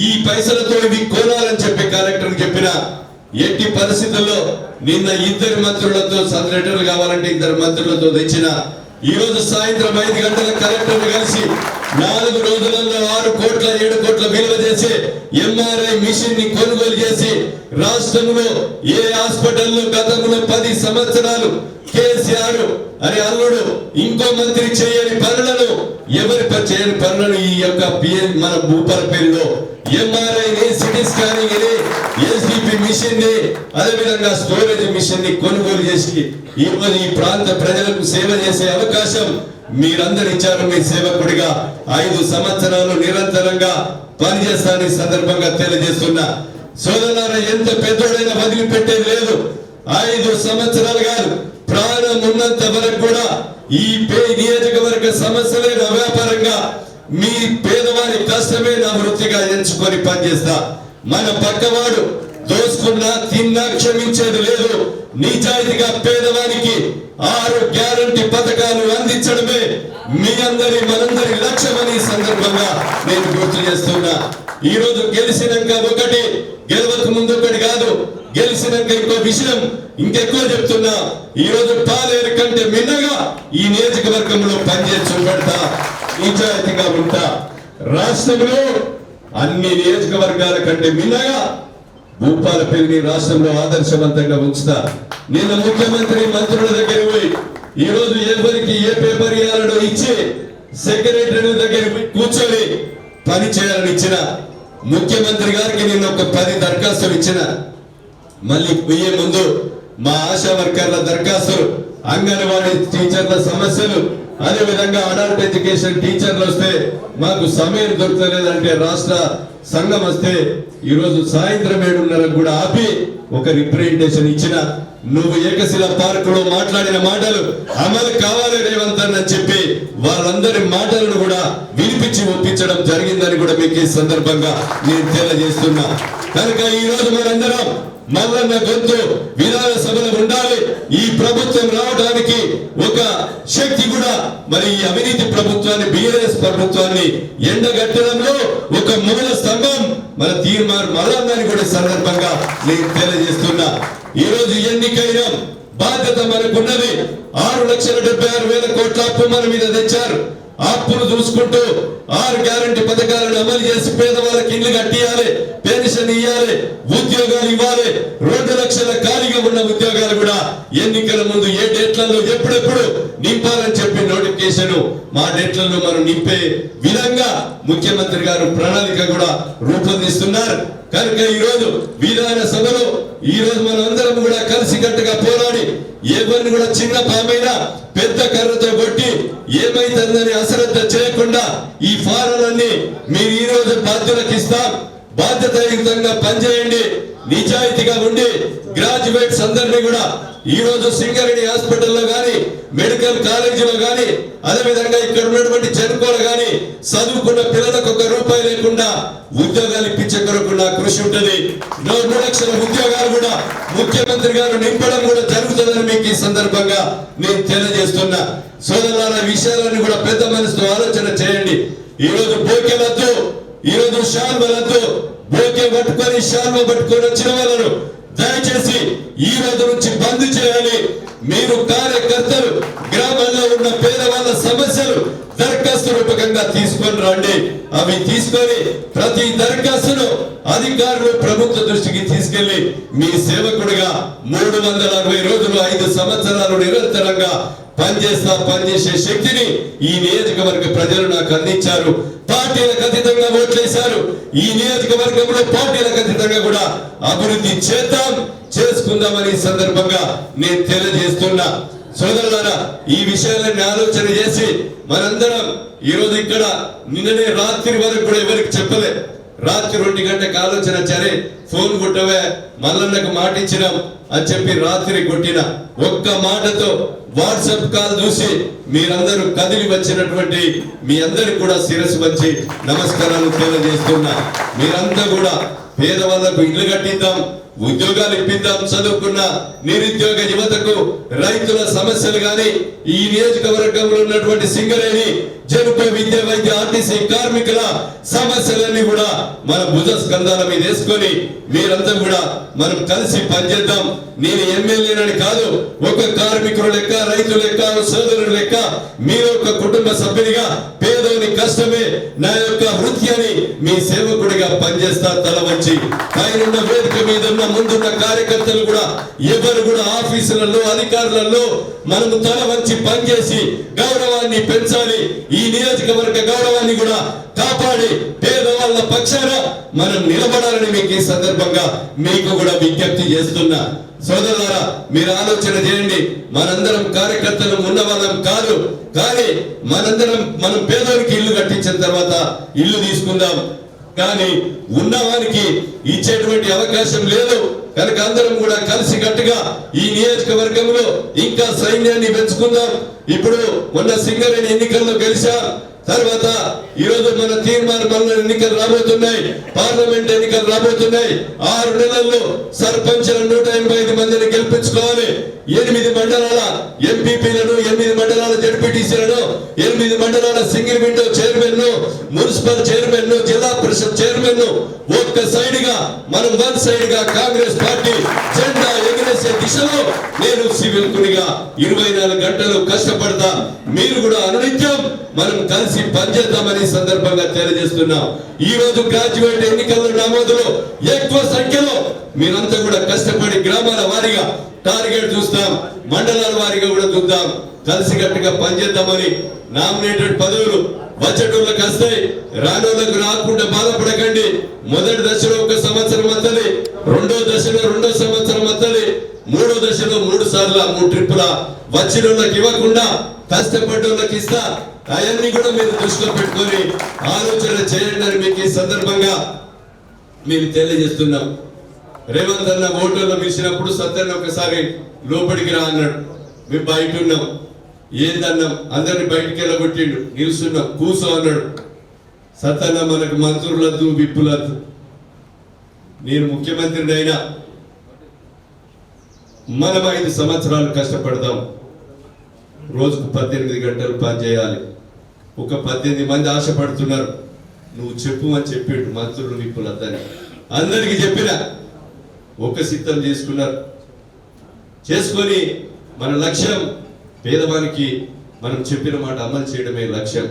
ఈ పైసలతో ఇవి కోరాలని చెప్పి కలెక్టర్ చెప్పిన. ఎట్టి పరిస్థితుల్లో నిన్న 2 మంత్రులతో లెటర్లు కావాలంటే 2 మంత్రులతో తెచ్చిన. ఈ రోజు సాయంత్రం 5 గంటల కలెక్టర్ కలిసి 4 రోజులలో 6 కోట్ల 7 కోట్ల విలువ చేసి ఎంఆర్ఐ మిషన్ ని కొనుగోలు చేసి రాష్ట్రంలో ఏ హాస్పిటల్లో గతంలో 10 సంవత్సరాలు కేసీఆర్ అనే అల్లుడు ఇంకో మంత్రి చేయని పనులను ఎవరి చేయని పనులను ఈ యొక్క మన భూపాలపల్లిలో ఎంఆర్ఐ ని, సిటీ స్కానింగ్ ని, ఎస్డిపి మిషన్ ని, అదే విధంగా స్టోరేజ్ మిషన్ ని కొనుగోలు చేసి ఈ రోజు ఈ ప్రాంత ప్రజలకు సేవ చేసే అవకాశం మీరందరూ ఇచ్చారు. మీ సేవకుడిగా 5 సంవత్సరాలు నిరంతరంగా పనిచేస్తానని సందర్భంగా తెలియజేస్తున్నా. సోదరులారా, ఎంత పెద్దోడైనా వదిలిపెట్టేది లేదు. 5 సంవత్సరాలు కాదు, ప్రాణం ఉన్నంత వరకు కూడా ఈ నియోజకవర్గ సమస్యలే నా వ్యాపారంగా, మీ పేదవారి కష్టమే నా వృత్తిగా ఎంచుకొని పనిచేస్తా. మన పక్కవాడు దోసుకున్నా తిన్నా క్షమించేది లేదు. నిజాయితీగా పేదవానికి 6 గ్యారంటీ పథకాలు అందించడమే మీ అందరి మనందరి లక్ష్యమని సందర్భంగా నేను గుర్తు చేస్తున్నా. ఈ రోజు గెలిచినాక ఒకటి, గెలవక ముందు ఒకటి కాదు, గెలిచినాక ఇంకో విషయం ఇంకెక్కువ చెప్తున్నా. ఈ రోజు పాలేరు కంటే మిన్నగా ఈ నియోజకవర్గంలో పనిచేసి చూపెడతా, నిజాయితీగా ఉంటా. రాష్ట్రంలో అన్ని నియోజకవర్గాల కంటే మిన్నగా భూపాలపల్లి రాష్ట్రంలో ఆదర్శవంతంగా ఉంచుతా. నిన్న ముఖ్యమంత్రి మంత్రుల దగ్గర పోయి ఈ రోజు ఎవరికి ఏ పేపర్ ఇవ్వాలనో ఇచ్చి సెక్రటరీ దగ్గర కూర్చొని పని చేయాలని ఇచ్చిన. ముఖ్యమంత్రి గారికి నేను ఒక 10 దరఖాస్తులు ఇచ్చిన. మళ్ళీ పోయే ముందు మా ఆశా వర్కర్ల దరఖాస్తులు, అంగన్వాడీ టీచర్ల సమస్యలు, అదే విధంగా అడల్ట్ ఎడ్యుకేషన్ టీచర్లు వస్తే మాకు సమయం దొరకలేదంటే రాష్ట్ర సంఘం వస్తే ఈ రోజు సాయంత్రం 7:30 కూడా ఆపి ఒక రిప్రజెంటేషన్ ఇచ్చిన నువ్వు ఏకశిల పార్క్ లో మాట్లాడిన మాటలు అమలు కావాలి రేవంత్ అని చెప్పి వాళ్ళందరి మాటలను కూడా వినిపించి ఒప్పించడం జరిగిందని కూడా మీకు ఈ సందర్భంగా నేను తెలియజేస్తున్నా. కనుక ఈ రోజు మనందరం మల్లన్న గొంతు విధానసభలో ఉండాలి. ఈ ప్రభుత్వం రావడానికి ఒక శక్తి కూడా మరి ఈ అవినీతి ప్రభుత్వాన్ని బీఆర్ఎస్ ప్రభుత్వాన్ని ఎండగట్టడంలో ఒక మూల స్తంభం మన తీర్మార్ మల్లన్నని కూడా సందర్భంగా నేను తెలియజేస్తున్నా. ఈ రోజు ఎన్నికైన బాధ్యత మనకున్నది. 6,76,000 కోట్ల అప్పు మన మీద తెచ్చారు. అప్పును చూసుకుంటూ 6 గ్యారంటీ పథకాలను అమలు చేసి పేదవాళ్ళకి ఇల్లు కట్టియాలి, పెన్షన్ ఇవ్వాలి, ఉద్యోగాలు ఇవ్వాలి. 2 లక్షల ఖాళీగా ఉన్న ఉద్యోగాలు కూడా ఎన్నికల ముందు ఏ డేట్లలో ఎప్పుడెప్పుడు నింపాలని చెప్పి నోటిఫికేషన్ మా డేట్లలో మనం నింపే విధంగా ముఖ్యమంత్రి గారు ప్రణాళిక కూడా రూపొందిస్తున్నారు. కనుక ఈ రోజు విధాన సభలో ఈ రోజు మనం అందరం కూడా కలిసికట్టుగా పోరాడి ఎవరిని కూడా చిన్న పామైనా పెద్ద కర్రతో కొట్టి ఏమైతుందని అశ్రద్ధ చేయకుండా ఈ ఫారాలన్నీ మీరు ఈ రోజు బాధ్యులకు ఇస్తాం. బాధ్యతాయుతంగా పనిచేయండి, నిజాయితీగా ఉండి గ్రాడ్యుయేట్స్ అందరినీ కూడా ఈ రోజు సింగరేణి హాస్పిటల్లో గాని మెడికల్ కాలేజీలో గాని అదే విధంగా ఇక్కడ ఉన్నటువంటి జనుకోలు గాని చదువుకున్న పిల్లలకు 1 రూపాయి లేకుండా ఉద్యోగాలు ఇప్పించే కొరకు నా కృషి ఉంటుంది. 2 లక్షల ఉద్యోగాలు కూడా ముఖ్యమంత్రి గారు నింపడం కూడా జరుగుతుందని మీకు ఈ సందర్భంగా నేను తెలియజేస్తున్నా. సోదరులారా, విషయాలను కూడా పెద్ద మనసుతో ఆలోచన చేయండి. ఈ రోజు బోకెలతో ఈ రోజు శాల్వలతో బోకే పట్టుకొని శాల్వ పట్టుకొని వచ్చిన వాళ్ళను దయచేసి ఈ రోజు నుంచి బంద్ చేయాలి. మీరు కార్యకర్తలు గ్రామాల్లో ఉన్న పేదవాళ్ళ సమస్యలు దరఖాస్తు రూపకంగా తీసుకొని రండి. అవి తీసుకొని ప్రతి దరఖాస్తును అధికారులు ప్రభుత్వ దృష్టికి తీసుకెళ్లి మీ సేవకుడిగా 360 రోజులు 5 సంవత్సరాలు నిరంతరంగా పనిచేసే శక్తిని ఈ నియోజకవర్గ ప్రజలు నాకు అందించారు. పార్టీలకు అతీతంగా ఓట్లేశారు. ఈ నియోజకవర్గంలో పార్టీలకు అతీతంగా కూడా అభివృద్ధి చేసుకుందామని సందర్భంగా నేను తెలియజేస్తున్నా. సోదరులారా, ఈ విషయాలన్నీ ఆలోచన చేసి మనందరం ఈ రోజు ఇక్కడ నిన్ననే రాత్రి వరకు కూడా ఎవరికి చెప్పలే. రాత్రి 2 గంటలకు ఆలోచన సరే ఫోన్ కొట్టవే మల్లన్నకు మాట ఇచ్చినాం అని చెప్పి రాత్రి కొట్టిన ఒక్క మాటతో వాట్సాప్ కాల్ చూసి మీరందరూ కదిలి వచ్చినటువంటి మీ అందరికి కూడా శిరస్సు వంచి నమస్కారాలు తెలియజేస్తున్నా. మీరంతా కూడా పేదవాళ్లకు ఇల్లు కట్టిద్దాం, ఉద్యోగాలు ఇప్పిద్దాం, చదువుకున్న నిరుద్యోగ యువతకు రైతుల సమస్యలు గాని ఈ నియోజకవర్గంలో ఉన్నటువంటి సింగరేణి జనుపై విద్య వైద్య ఆర్టీసీ కార్మికుల సమస్యలన్నీ కూడా మన భుజ స్కంధాల మీద వేసుకొని మీరంతా కూడా మనం కలిసి పనిచేద్దాం. నేను ఎమ్మెల్యేనని కాదు, ఒక కార్మికుడు లెక్క, రైతు లెక్క, సోదరుడు లెక్క మీరు ఒక కుటుంబ సభ్యునిగా పేదోని కష్టమే నా యొక్క వృత్తి అని మీ సేవకుడిగా పనిచేస్తా తల వంచి. పైన వేదిక మీద ఉన్న ముందున్న కార్యకర్తలు కూడా ఎవరు కూడా ఆఫీసులలో అధికారులలో మనము తల వంచి పనిచేసి గౌరవాన్ని పెంచాలి. ఈ నియోజకవర్గ గౌరవాన్ని కూడా కాపాడి పేదవాళ్ళ పక్షాన మనం నిలబడాలని మీకు ఈ సందర్భంగా మీకు కూడా విజ్ఞప్తి చేస్తున్నా. సోదరులారా, మీరు ఆలోచన చేయండి. మనందరం కార్యకర్తలు ఉన్న వాళ్ళం కాదు, కానీ మనం పేదోనికి ఇల్లు కట్టించిన తర్వాత ఇల్లు తీసుకుందాం, కానీ ఉన్నవానికి ఇచ్చేటువంటి అవకాశం లేదు. కనుక అందరం కూడా కలిసి గట్టిగా ఈ నియోజకవర్గంలో ఇంకా సైన్యాన్ని పెంచుకుందాం. ఇప్పుడు మొన్న సింగరేణి ఎన్నికల్లో గెలిచా తర్వాత ఈ రోజు మన తీర్మాన ఎన్నికలు రాబోతున్నాయి, పార్లమెంట్ ఎన్నికలు రాబోతున్నాయి. 6 నెలల్లో సర్పంచ్ల 185 మందిని గెలిపించుకోవాలి. 8 మండలాల ఎంపీపీలను, 8 మండలాల జడ్పీటీసీలను, 8 మండలాల single window chairman, municipal chairman, జిల్లా పరిషత్ చైర్మన్ ఒక్క సైడ్ గా మనం వన్ సైడ్ గా కాంగ్రెస్ పార్టీ జెండా ఎగిరేసే దిశలో నేను సివిల్ కునిగా 24 గంటలు కష్టపడతా. మీరు కూడా అనునిత్యం మనం కలిసి పనిచేద్దామని సందర్భంగా తెలియజేస్తున్నాం. ఈ రోజు గ్రాడ్యుయేట్ ఎన్నికల నమోదులో ఎక్కువ సంఖ్యలో మీరంతా కూడా కష్టపడి గ్రామాల వారీగా టార్గెట్ చూస్తాం, మండలాల వారీగా కూడా చూద్దాం, కలిసి గట్టిగా పనిచేద్దామని. నామినేటెడ్ పదవులు వచ్చేటోళ్ళకి వస్తాయి, రానోళ్ళకు రాకుండా బాధపడకండి. మొదటి దశలో 1 సంవత్సరం వస్తుంది, రెండో దశలో 2 సంవత్సరం వస్తుంది, మూడో దశలో 3 సార్లు 3 ట్రిప్పుల వచ్చిన వాళ్ళకి ఇవ్వకుండా కష్టపడ్డోళ్ళకి ఇస్తా, అవన్నీ కూడా మీరు దృష్టిలో పెట్టుకొని ఆలోచన చేయండి అని మీకు ఈ సందర్భంగా మీరు తెలియజేస్తున్నాం. రేవంత్ అన్న ఓటర్లో పిలిచినప్పుడు సత్యన్న ఒకసారి లోపలికి రా అన్నాడు. మేము బయట ఉన్నాం, ఏందన్నాం, అందరిని బయటికి వెళ్ళగొట్టిండు, నిలుస్తున్నాం, కూసో అన్నాడు. సత్యన్న మనకు మంత్రులద్దు విప్పులద్దు, నేను ముఖ్యమంత్రిని అయినా మనం 5 సంవత్సరాలు కష్టపడదాం, రోజుకు 18 గంటలు పని చేయాలి. ఒక 18 మంది ఆశపడుతున్నారు, నువ్వు చెప్పు అని చెప్పిండు మంత్రులు విప్పులద్దని. అందరికీ చెప్పిన ఒక సిద్ధం చేసుకున్నారు. చేసుకొని మన లక్ష్యం పేదవానికి మనం చెప్పిన మాట అమలు చేయడమే లక్ష్యం.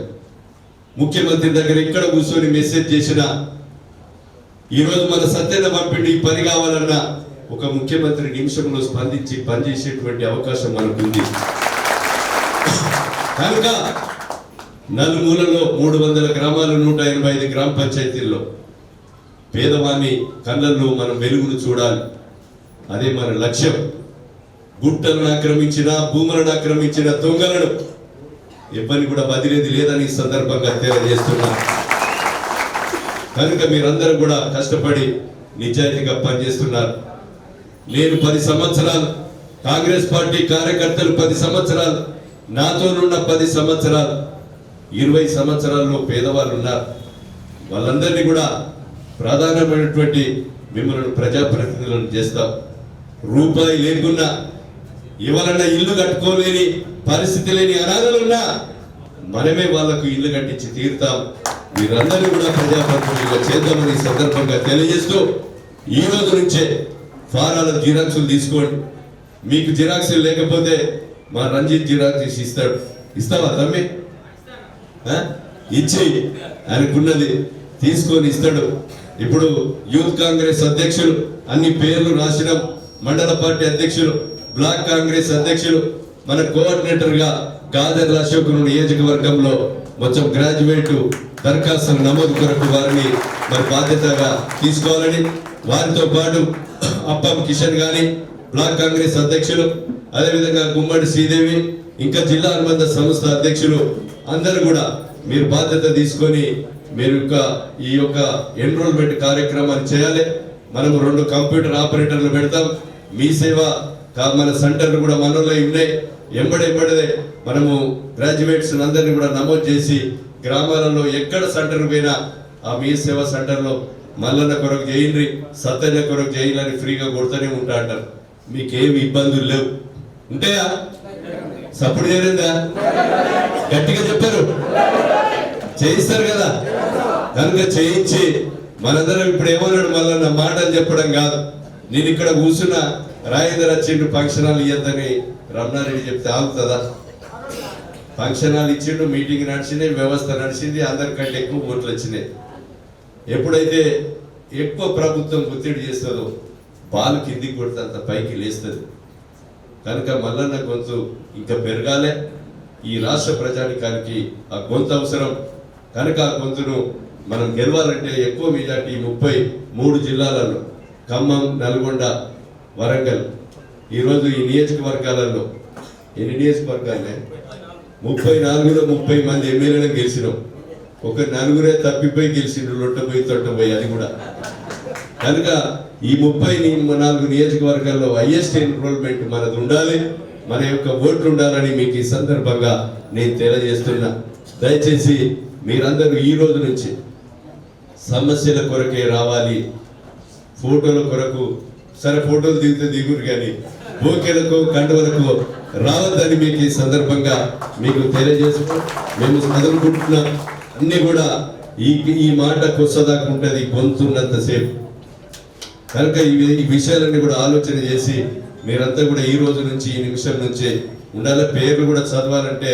ముఖ్యమంత్రి దగ్గర ఇక్కడ కూర్చొని మెసేజ్ చేసిన ఈరోజు మన సత్యన్న పంపిండి ఈ పని కావాలన్నా ఒక ముఖ్యమంత్రి నిమిషంలో స్పందించి పనిచేసేటువంటి అవకాశం మనకుంది. కనుక నలుమూలలో 300 గ్రామాలు 185 గ్రామ పంచాయతీల్లో పేదవాన్ని కళ్ళల్లో మనం వెలుగును చూడాలి, అదే మన లక్ష్యం. గుట్టలను ఆక్రమించిన, భూములను ఆక్రమించిన దొంగలను ఎవరిని కూడా వదిలేది లేదని ఈ సందర్భంగా తెలియజేస్తున్నా. కనుక మీరందరూ కూడా కష్టపడి నిజాయితీగా పనిచేస్తున్నారు. నేను 10 సంవత్సరాలు, కాంగ్రెస్ పార్టీ కార్యకర్తలు 10 సంవత్సరాలు, నాతోనున్న 10 సంవత్సరాలు, 20 సంవత్సరాల్లో పేదవాళ్ళు ఉన్నారు. వాళ్ళందరినీ కూడా ప్రధానమైనటువంటి మిమ్మల్ని ప్రజాప్రతినిధులను చేస్తాం. రూపాయి లేకున్నా, ఎవరన్నా ఇల్లు కట్టుకోలేని పరిస్థితి లేని అనాథలున్నా మనమే వాళ్లకు ఇల్లు కట్టించి తీరుతాం. మీరందరూ కూడా ప్రజాప్రతినిధులుగా చేద్దామని సందర్భంగా తెలియజేస్తూ ఈ రోజు నుంచే ఫారాల జిరాక్సులు తీసుకోండి. మీకు జిరాక్సులు లేకపోతే మా రంజిత్ జిరాక్స్ ఇస్తాడు, ఇస్తావా తమ్మి? ఇచ్చి ఆయనకున్నది తీసుకొని ఇస్తాడు. ఇప్పుడు యూత్ కాంగ్రెస్ అధ్యక్షులు అన్ని పేర్లు రాసినాం, మండల పార్టీ అధ్యక్షులు, బ్లాక్ కాంగ్రెస్ అధ్యక్షులు, మన కోఆర్డినేటర్ గా గాదర్ల అశోక్ నియోజకవర్గంలో మొత్తం గ్రాడ్యుయేట్ దరఖాస్తుల నమోదు కొరకు వారిని మరి బాధ్యతగా తీసుకోవాలని, వారితో పాటు అప్పం కిషన్ గాని బ్లాక్ కాంగ్రెస్ అధ్యక్షులు, అదేవిధంగా గుమ్మడి శ్రీదేవి, ఇంకా జిల్లా అనుబంధ సంస్థ అధ్యక్షులు అందరూ కూడా మీరు బాధ్యత తీసుకొని మీరు ఈ యొక్క ఎన్రోల్మెంట్ కార్యక్రమాన్ని చేయాలి. మనము 2 కంప్యూటర్ ఆపరేటర్లు పెడతాం. మీ సేవ మన సెంటర్లు కూడా మనలో ఉన్నాయి. ఎంబడే మనము గ్రాడ్యుయేట్స్ అందరినీ కూడా నమోదు చేసి గ్రామాలలో ఎక్కడ సెంటర్ పోయినా ఆ మీ సేవ సెంటర్లో మల్లన్న కొరకు చేయండి, సత్యన్న కొరకు చేయాలని ఫ్రీగా కొడుతూనే ఉంటా అంటారు. మీకేమి ఇబ్బందులు లేవు. ఉంటాయా? సపోర్ట్ చేయలేదా? గట్టిగా చెప్పారు, చేయిస్తారు కదా. కనుక చేయించి మనందరం ఇప్పుడు ఏమన్నాడు మల్లన్న, మాటలు చెప్పడం కాదు. నేను ఇక్కడ కూర్చున్న రాయేందర్ వచ్చిండు ఫంక్షన్ హాల్ ఇయ్యద్దని రమణారెడ్డి చెప్తే ఆగుతుందా? ఫంక్షన్ హాల్ ఇచ్చిండు, మీటింగ్ నడిచింది, వ్యవస్థ నడిచింది, అందరికంటే ఎక్కువ ఓట్లు వచ్చినాయి. ఎప్పుడైతే ఎక్కువ ప్రభుత్వం ఒత్తిడి చేస్తుందో బాల్ కిందికి కొడితే అంత పైకి లేస్తుంది. కనుక మల్లన్న గొంతు ఇంకా పెరగాలి. ఈ రాష్ట్ర ప్రజానికానికి ఆ గొంతు అవసరం. కనుక ఆ గొంతును మనం గెలవాలంటే ఎక్కువ మెజార్టీ 33 జిల్లాలలో ఖమ్మం, నల్గొండ, వరంగల్, ఈరోజు ఈ నియోజకవర్గాలలో ఎన్ని నియోజకవర్గాలే 34లో 30 మంది ఎమ్మెల్యేలను గెలిచినాం. ఒక 4 తప్పిపోయి గెలిచిండ్రు, లొట్టపోయి తొట్టపోయి, అది కూడా. కనుక ఈ 34 నియోజకవర్గాల్లో హైయెస్ట్ ఎన్రోల్మెంట్ మనది ఉండాలి, మన యొక్క ఓట్లు ఉండాలని మీకు ఈ సందర్భంగా నేను తెలియజేస్తున్నా. దయచేసి మీరందరూ ఈ రోజు నుంచి సమస్యల కొరకే రావాలి. ఫోటోల కొరకు సరే ఫోటోలు దిగితే దిగురు, కానీ బోకేలకు కండువలకు రావద్దని మీకు ఈ సందర్భంగా మీకు తెలియజేస్తూ మేము చదువుకుంటున్నాం. అన్ని కూడా ఈ మాట కొత్తదాకా ఉంటుంది గొంతున్నంతసేపు. కనుక ఈ విషయాలన్నీ కూడా ఆలోచన చేసి మీరంతా కూడా ఈ రోజు నుంచి ఈ నిమిషం నుంచే ఉండాలి. పేర్లు కూడా చదవాలంటే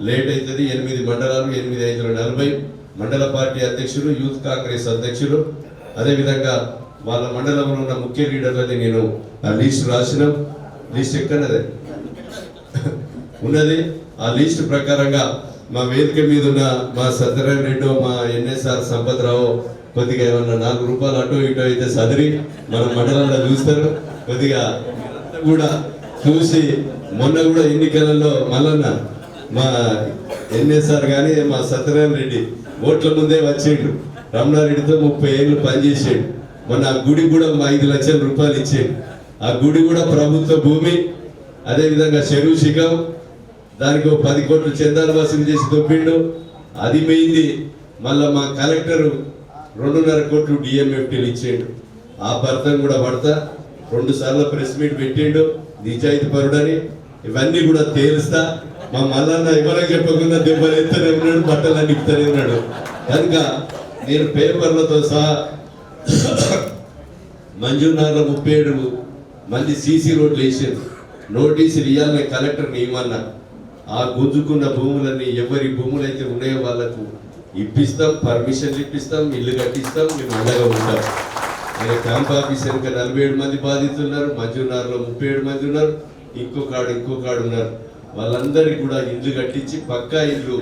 లేట్ అవుతుంది. 8 మండలాలు, 8, 5, 40 మండల పార్టీ అధ్యక్షులు, యూత్ కాంగ్రెస్ అధ్యక్షులు, అదేవిధంగా వాళ్ళ మండలంలో ఉన్న ముఖ్య లీడర్లని నేను ఆ లిస్ట్ రాసినాం. లిస్ట్ ఎక్కడదే ఉన్నది. ఆ లిస్ట్ ప్రకారంగా మా వేదిక మీద ఉన్న మా సత్యనారాయణ రెడ్డి, మా ఎన్ఎస్ఆర్ సంపత్రావు కొద్దిగా ఏమన్నా 4 రూపాయలు అటో ఇటో అయితే సదిరి మన మండలంలో చూస్తారు. కొద్దిగా కూడా చూసి మొన్న కూడా ఎన్నికలలో మల్లన్న మా ఎన్ఎస్ఆర్ కానీ మా సత్యనారాయణ రెడ్డి ఓట్ల ముందే వచ్చిండు. రమణారెడ్డితో 30 ఏళ్ళు పనిచేసాడు. మొన్న ఆ గుడి కూడా 5 లక్షల రూపాయలు ఇచ్చాడు. ఆ గుడి కూడా ప్రభుత్వ భూమి. అదేవిధంగా చెరువు శిఖం దానికి 10 కోట్లు చందాలు వసూలు చేసి దొబ్బిండు. అది పోయింది. మళ్ళా మా కలెక్టర్ 2.5 కోట్లు డిఎంఎఫ్టీలు ఇచ్చాడు. ఆ భర్తను కూడా పడతా 2 సార్లు ప్రెస్ మీట్ పెట్టిండు నిజాయితీ పరుడని. ఇవన్నీ కూడా తేలుస్తా. మా మల్లన్న ఎవరికి చెప్పకుండా దెబ్బలు ఎత్తనే ఉన్నాడు, బట్టలు నిప్పుతూనే ఉన్నాడు. కనుక నేను పేపర్లతో సహా మంజూర్నగర్లో 37 మంది సీసీ రోడ్లు వేసారు. నోటీసులు ఇవ్వాలని కలెక్టర్ని ఇవ్వమన్నా. ఆ గుంజుకున్న భూములన్నీ ఎవరి భూములు అయితే ఉన్నాయో వాళ్ళకు ఇప్పిస్తాం, పర్మిషన్లు ఇప్పిస్తాం, ఇల్లు కట్టిస్తాం, మేము అండగా ఉంటాం. ఆయన క్యాంప్ ఆఫీసర్ ఇంకా 47 మంది బాధితులు ఉన్నారు. మంజూర్నగర్లో 37 మంది ఉన్నారు. ఇంకో కాడు ఉన్నారు. వాళ్ళందరికీ కూడా ఇల్లు కట్టించి పక్కా ఇల్లు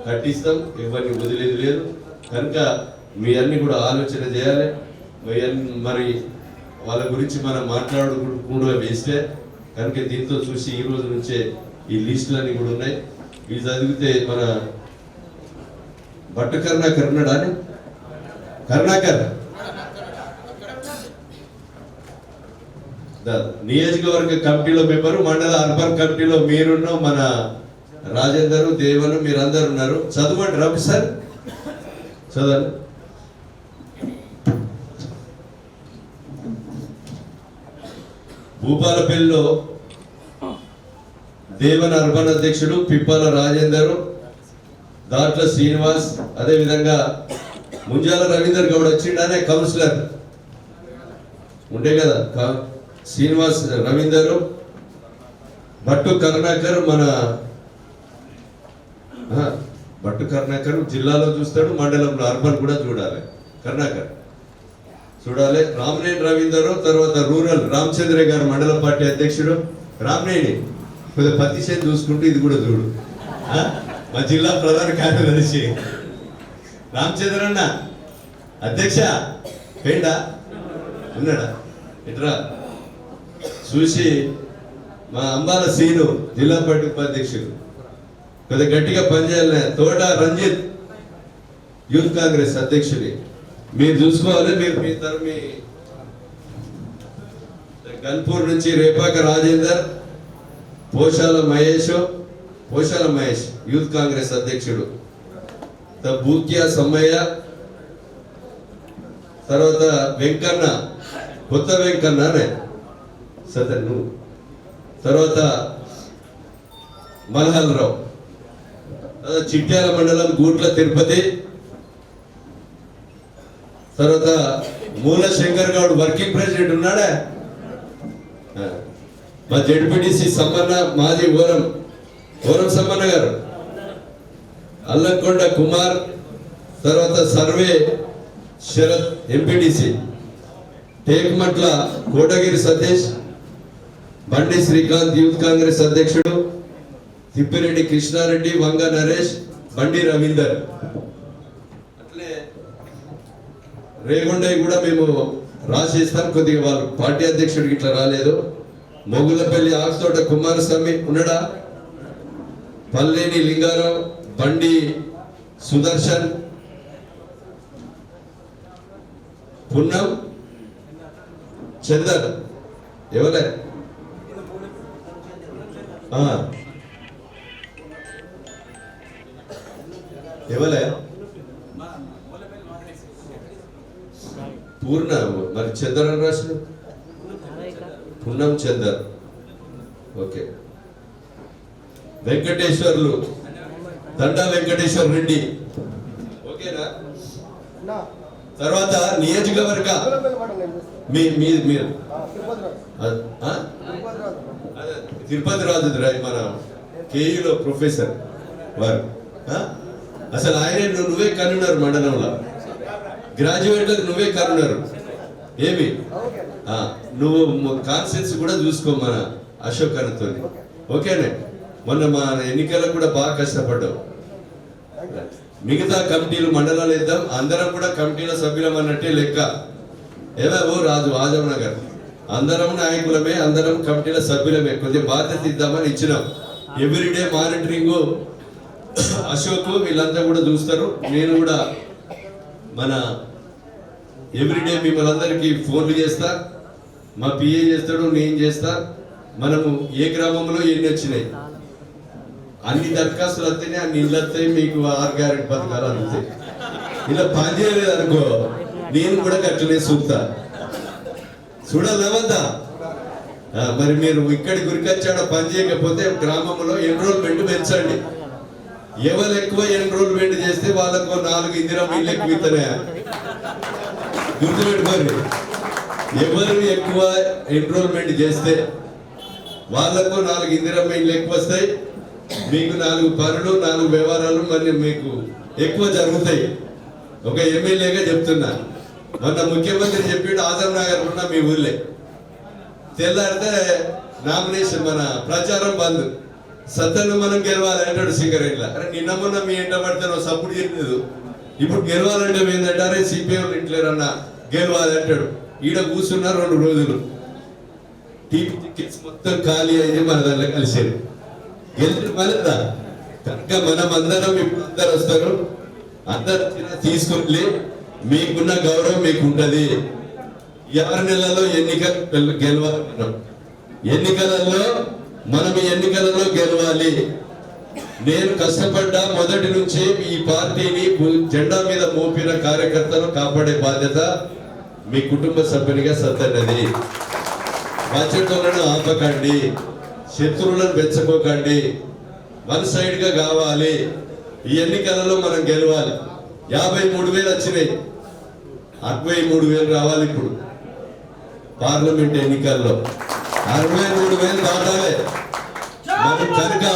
కట్టిస్తాం. ఎవరిని వదిలేదు లేదు. కనుక మీ అన్ని కూడా ఆలోచన చేయాలి. మరి వాళ్ళ గురించి మనం మాట్లాడుకుంటూ వేస్తే కనుక దీంతో చూసి ఈ రోజు నుంచే ఈ లిస్టులన్నీ కూడా ఉన్నాయి. ఇవి చదివితే మన భట్టు కరుణాకర్ ఉన్నాడా అని కరుణాకర్ నియోజకవర్గ కమిటీలో మెంబరు, మండల అర్బన్ కమిటీలో మీరున్న మన రాజేందర్ దేవను మీరందరూ ఉన్నారు. చదవండి రవి సార్, చదవండి. భూపాలపల్లిలో దేవన్ అర్బన్ అధ్యక్షుడు పిప్పాల రాజేందర్, దాట్ల శ్రీనివాస్, అదేవిధంగా ముంజాల రవీందర్ గౌడ్ వచ్చిండనే కౌన్సిలర్ ఉండే కదా, శ్రీనివాస్ రవీందర్, భట్టు కరుణాకర్. మన భట్టు కరుణాకర్ జిల్లాలో చూస్తాడు, మండలంలో అర్బన్ కూడా చూడాలి. కరుణాకర్ చూడాలి. రామనేని రవీందర్, తర్వాత రూరల్ రామచంద్ర గారు మండల పార్టీ అధ్యక్షుడు. రామనేని కొద్దిగా పత్తిశేని చూసుకుంటూ ఇది కూడా చూడు. మా జిల్లా ప్రధాన కార్యదర్శి రామచంద్రన్న అధ్యక్ష పేండా ఉన్నాడా ఇట్రా చూసి. మా అంబాల సీను జిల్లా పార్టీ ఉపాధ్యక్షుడు కొద్దిగా గట్టిగా పనిచేయాలి. తోట రంజిత్ యూత్ కాంగ్రెస్ అధ్యక్షుడి మీరు చూసుకోవాలి. మీరు మీ తరమి గన్పూర్ నుంచి రేపాక రాజేందర్, పోషాల మహేష్ యూత్ కాంగ్రెస్ అధ్యక్షుడు. బూక్యా సమ్మయ్య, తర్వాత వెంకన్న, కొత్త వెంకన్న సతను, తర్వాత మల్హల్ రావు, చిట్యాల మండలం గూట్ల తిరుపతి, తర్వాత మూల శంకర్ గౌడ్ వర్కింగ్ ప్రెసిడెంట్ ఉన్నాడా. మా జడ్పీటీసీ సమ్మన్న, మాజీ ఓరం సమ్మన్న గారు, అల్లంకొండ కుమార్, తర్వాత సర్వే శరత్ ఎంపీటీసీ, టేక్మట్ల కోటగిరి సతీష్, బండి శ్రీకాంత్ యూత్ కాంగ్రెస్ అధ్యక్షుడు, తిప్పిరెడ్డి కృష్ణారెడ్డి, వంగ నరేష్, బండి రవీందర్. అట్లే రేగొండయ్య కూడా మేము రాసేస్తాం. కొద్దిగా వాళ్ళు పార్టీ అధ్యక్షుడికి ఇట్లా రాలేదు. మొగులపల్లి ఆకుతోట కుమారస్వామి ఉన్నాడా, పల్లేని లింగారావు, బండి సుదర్శన్, పున్నం చందర్ ఎవరే పూర్ణ మరి చందర్ అని రాసిన పున్నం చందర్. ఓకే. వెంకటేశ్వర్లు దండా వెంకటేశ్వర్ రెడ్డి ఓకేనా. తర్వాత నియోజకవర్గ మీరు తిరుపతి రాజు మన కేఈలో ప్రొఫెసర్ వారు. అసలు ఆయన నువ్వే కనున్నారు మండలంలో, గ్రాడ్యుయేట్లకు నువ్వే కనున్నారు. ఏమి నువ్వు కాన్సెన్స్ కూడా చూసుకో మన అశోక్ అన్నతో. ఓకేనే. మొన్న మా ఎన్నికలకు కూడా బాగా కష్టపడ్డావు. మిగతా కమిటీలు మండలాలు ఇద్దాం, అందరం కూడా కమిటీల సభ్యులం అన్నట్టే లెక్క. ఏమో రాజు ఆజం నగర్ అందరం నాయకులమే, అందరం కమిటీల సభ్యులమే. కొద్దిగా బాధ్యత ఇద్దామని ఇచ్చినాం. ఎవ్రీడే మానిటరింగ్ అశోక్ వీళ్ళంతా కూడా చూస్తారు. నేను కూడా మన ఎవ్రీడే మిమ్మల్ని అందరికీ ఫోన్లు చేస్తా, మా పిఏ చేస్తాడు, నేను చేస్తా. మనము ఏ గ్రామంలో ఎన్ని వచ్చినాయి, అన్ని దరఖాస్తులు వస్తేనే అన్ని ఇళ్ళు వస్తాయి, మీకు 6 గ్యారెంటీ పథకాలు అందుతాయి. ఇలా పని చేయలేదు అనుకో, నేను కూడా కట్టలే చూపుతా. చూడాలవద్దా? మరి మీరు ఇక్కడి గురికొచ్చాడో పని చేయకపోతే గ్రామంలో ఎన్రోల్మెంట్ పెంచండి. ఎవరు ఎక్కువ ఎన్రోల్మెంట్ చేస్తే వాళ్ళకు 4 ఇందిరా ఇళ్ళు ఎక్కువ ఇస్తున్నాయా? గుర్తుపెట్టుకోండి, ఎవరు ఎక్కువ ఎన్రోల్మెంట్ చేస్తే వాళ్ళకు 4 ఇందిరా ఇళ్ళు ఎక్కువ వస్తాయి. మీకు 4 పనులు 4 వ్యవహారాలు మరి మీకు ఎక్కువ జరుగుతాయి. ఒక ఎమ్మెల్యేగా చెప్తున్నా, మొన్న ముఖ్యమంత్రి చెప్పిండు ఆజం నగర్ ఉన్న మీ ఊళ్ళే తెల్లారితే నామినేషన్ మన ప్రచారం బంద్, సత్తను మనం గెలవాలి అంటాడు సింగరేట్లా. అరే నిన్న మొన్న మీ ఎంట పడితే సపోర్ట్ చేయలేదు, ఇప్పుడు గెలవాలంటే ఏంటంటే అరే సిపిఎం ఇంట్లేరన్నా గెలవాలి అంటాడు. ఈడ కూర్చున్న 2 రోజులు టీవీ టికెట్స్ మొత్తం ఖాళీ అయింది, మన దాంట్లో కలిసేది గెలిచిన మళ్ళా కనుక మనం అందరం ఇప్పుడు అందరు వస్తారు, అందరు తీసుకొని మీకున్న గౌరవం మీకు ఉంటది. 6 నెలల్లో ఎన్నికలు గెలవాలి. మనం ఎన్నికలలో గెలవాలి. నేను కష్టపడ్డా మొదటి నుంచి ఈ పార్టీని జెండా మీద మోపిన కార్యకర్తను కాపాడే బాధ్యత మీ కుటుంబ సభ్యునిగా సత్తన్నది. బాధ్యతలను ఆపకండి, శత్రువులను పెంచుకోకండి, వన్ సైడ్ గా కావాలి. ఈ ఎన్నికలలో మనం గెలవాలి. 53,000 వచ్చినాయి, 63,000 రావాలి. ఇప్పుడు పార్లమెంట్ ఎన్నికల్లో 63,000 దాటాలి. మనం కనుక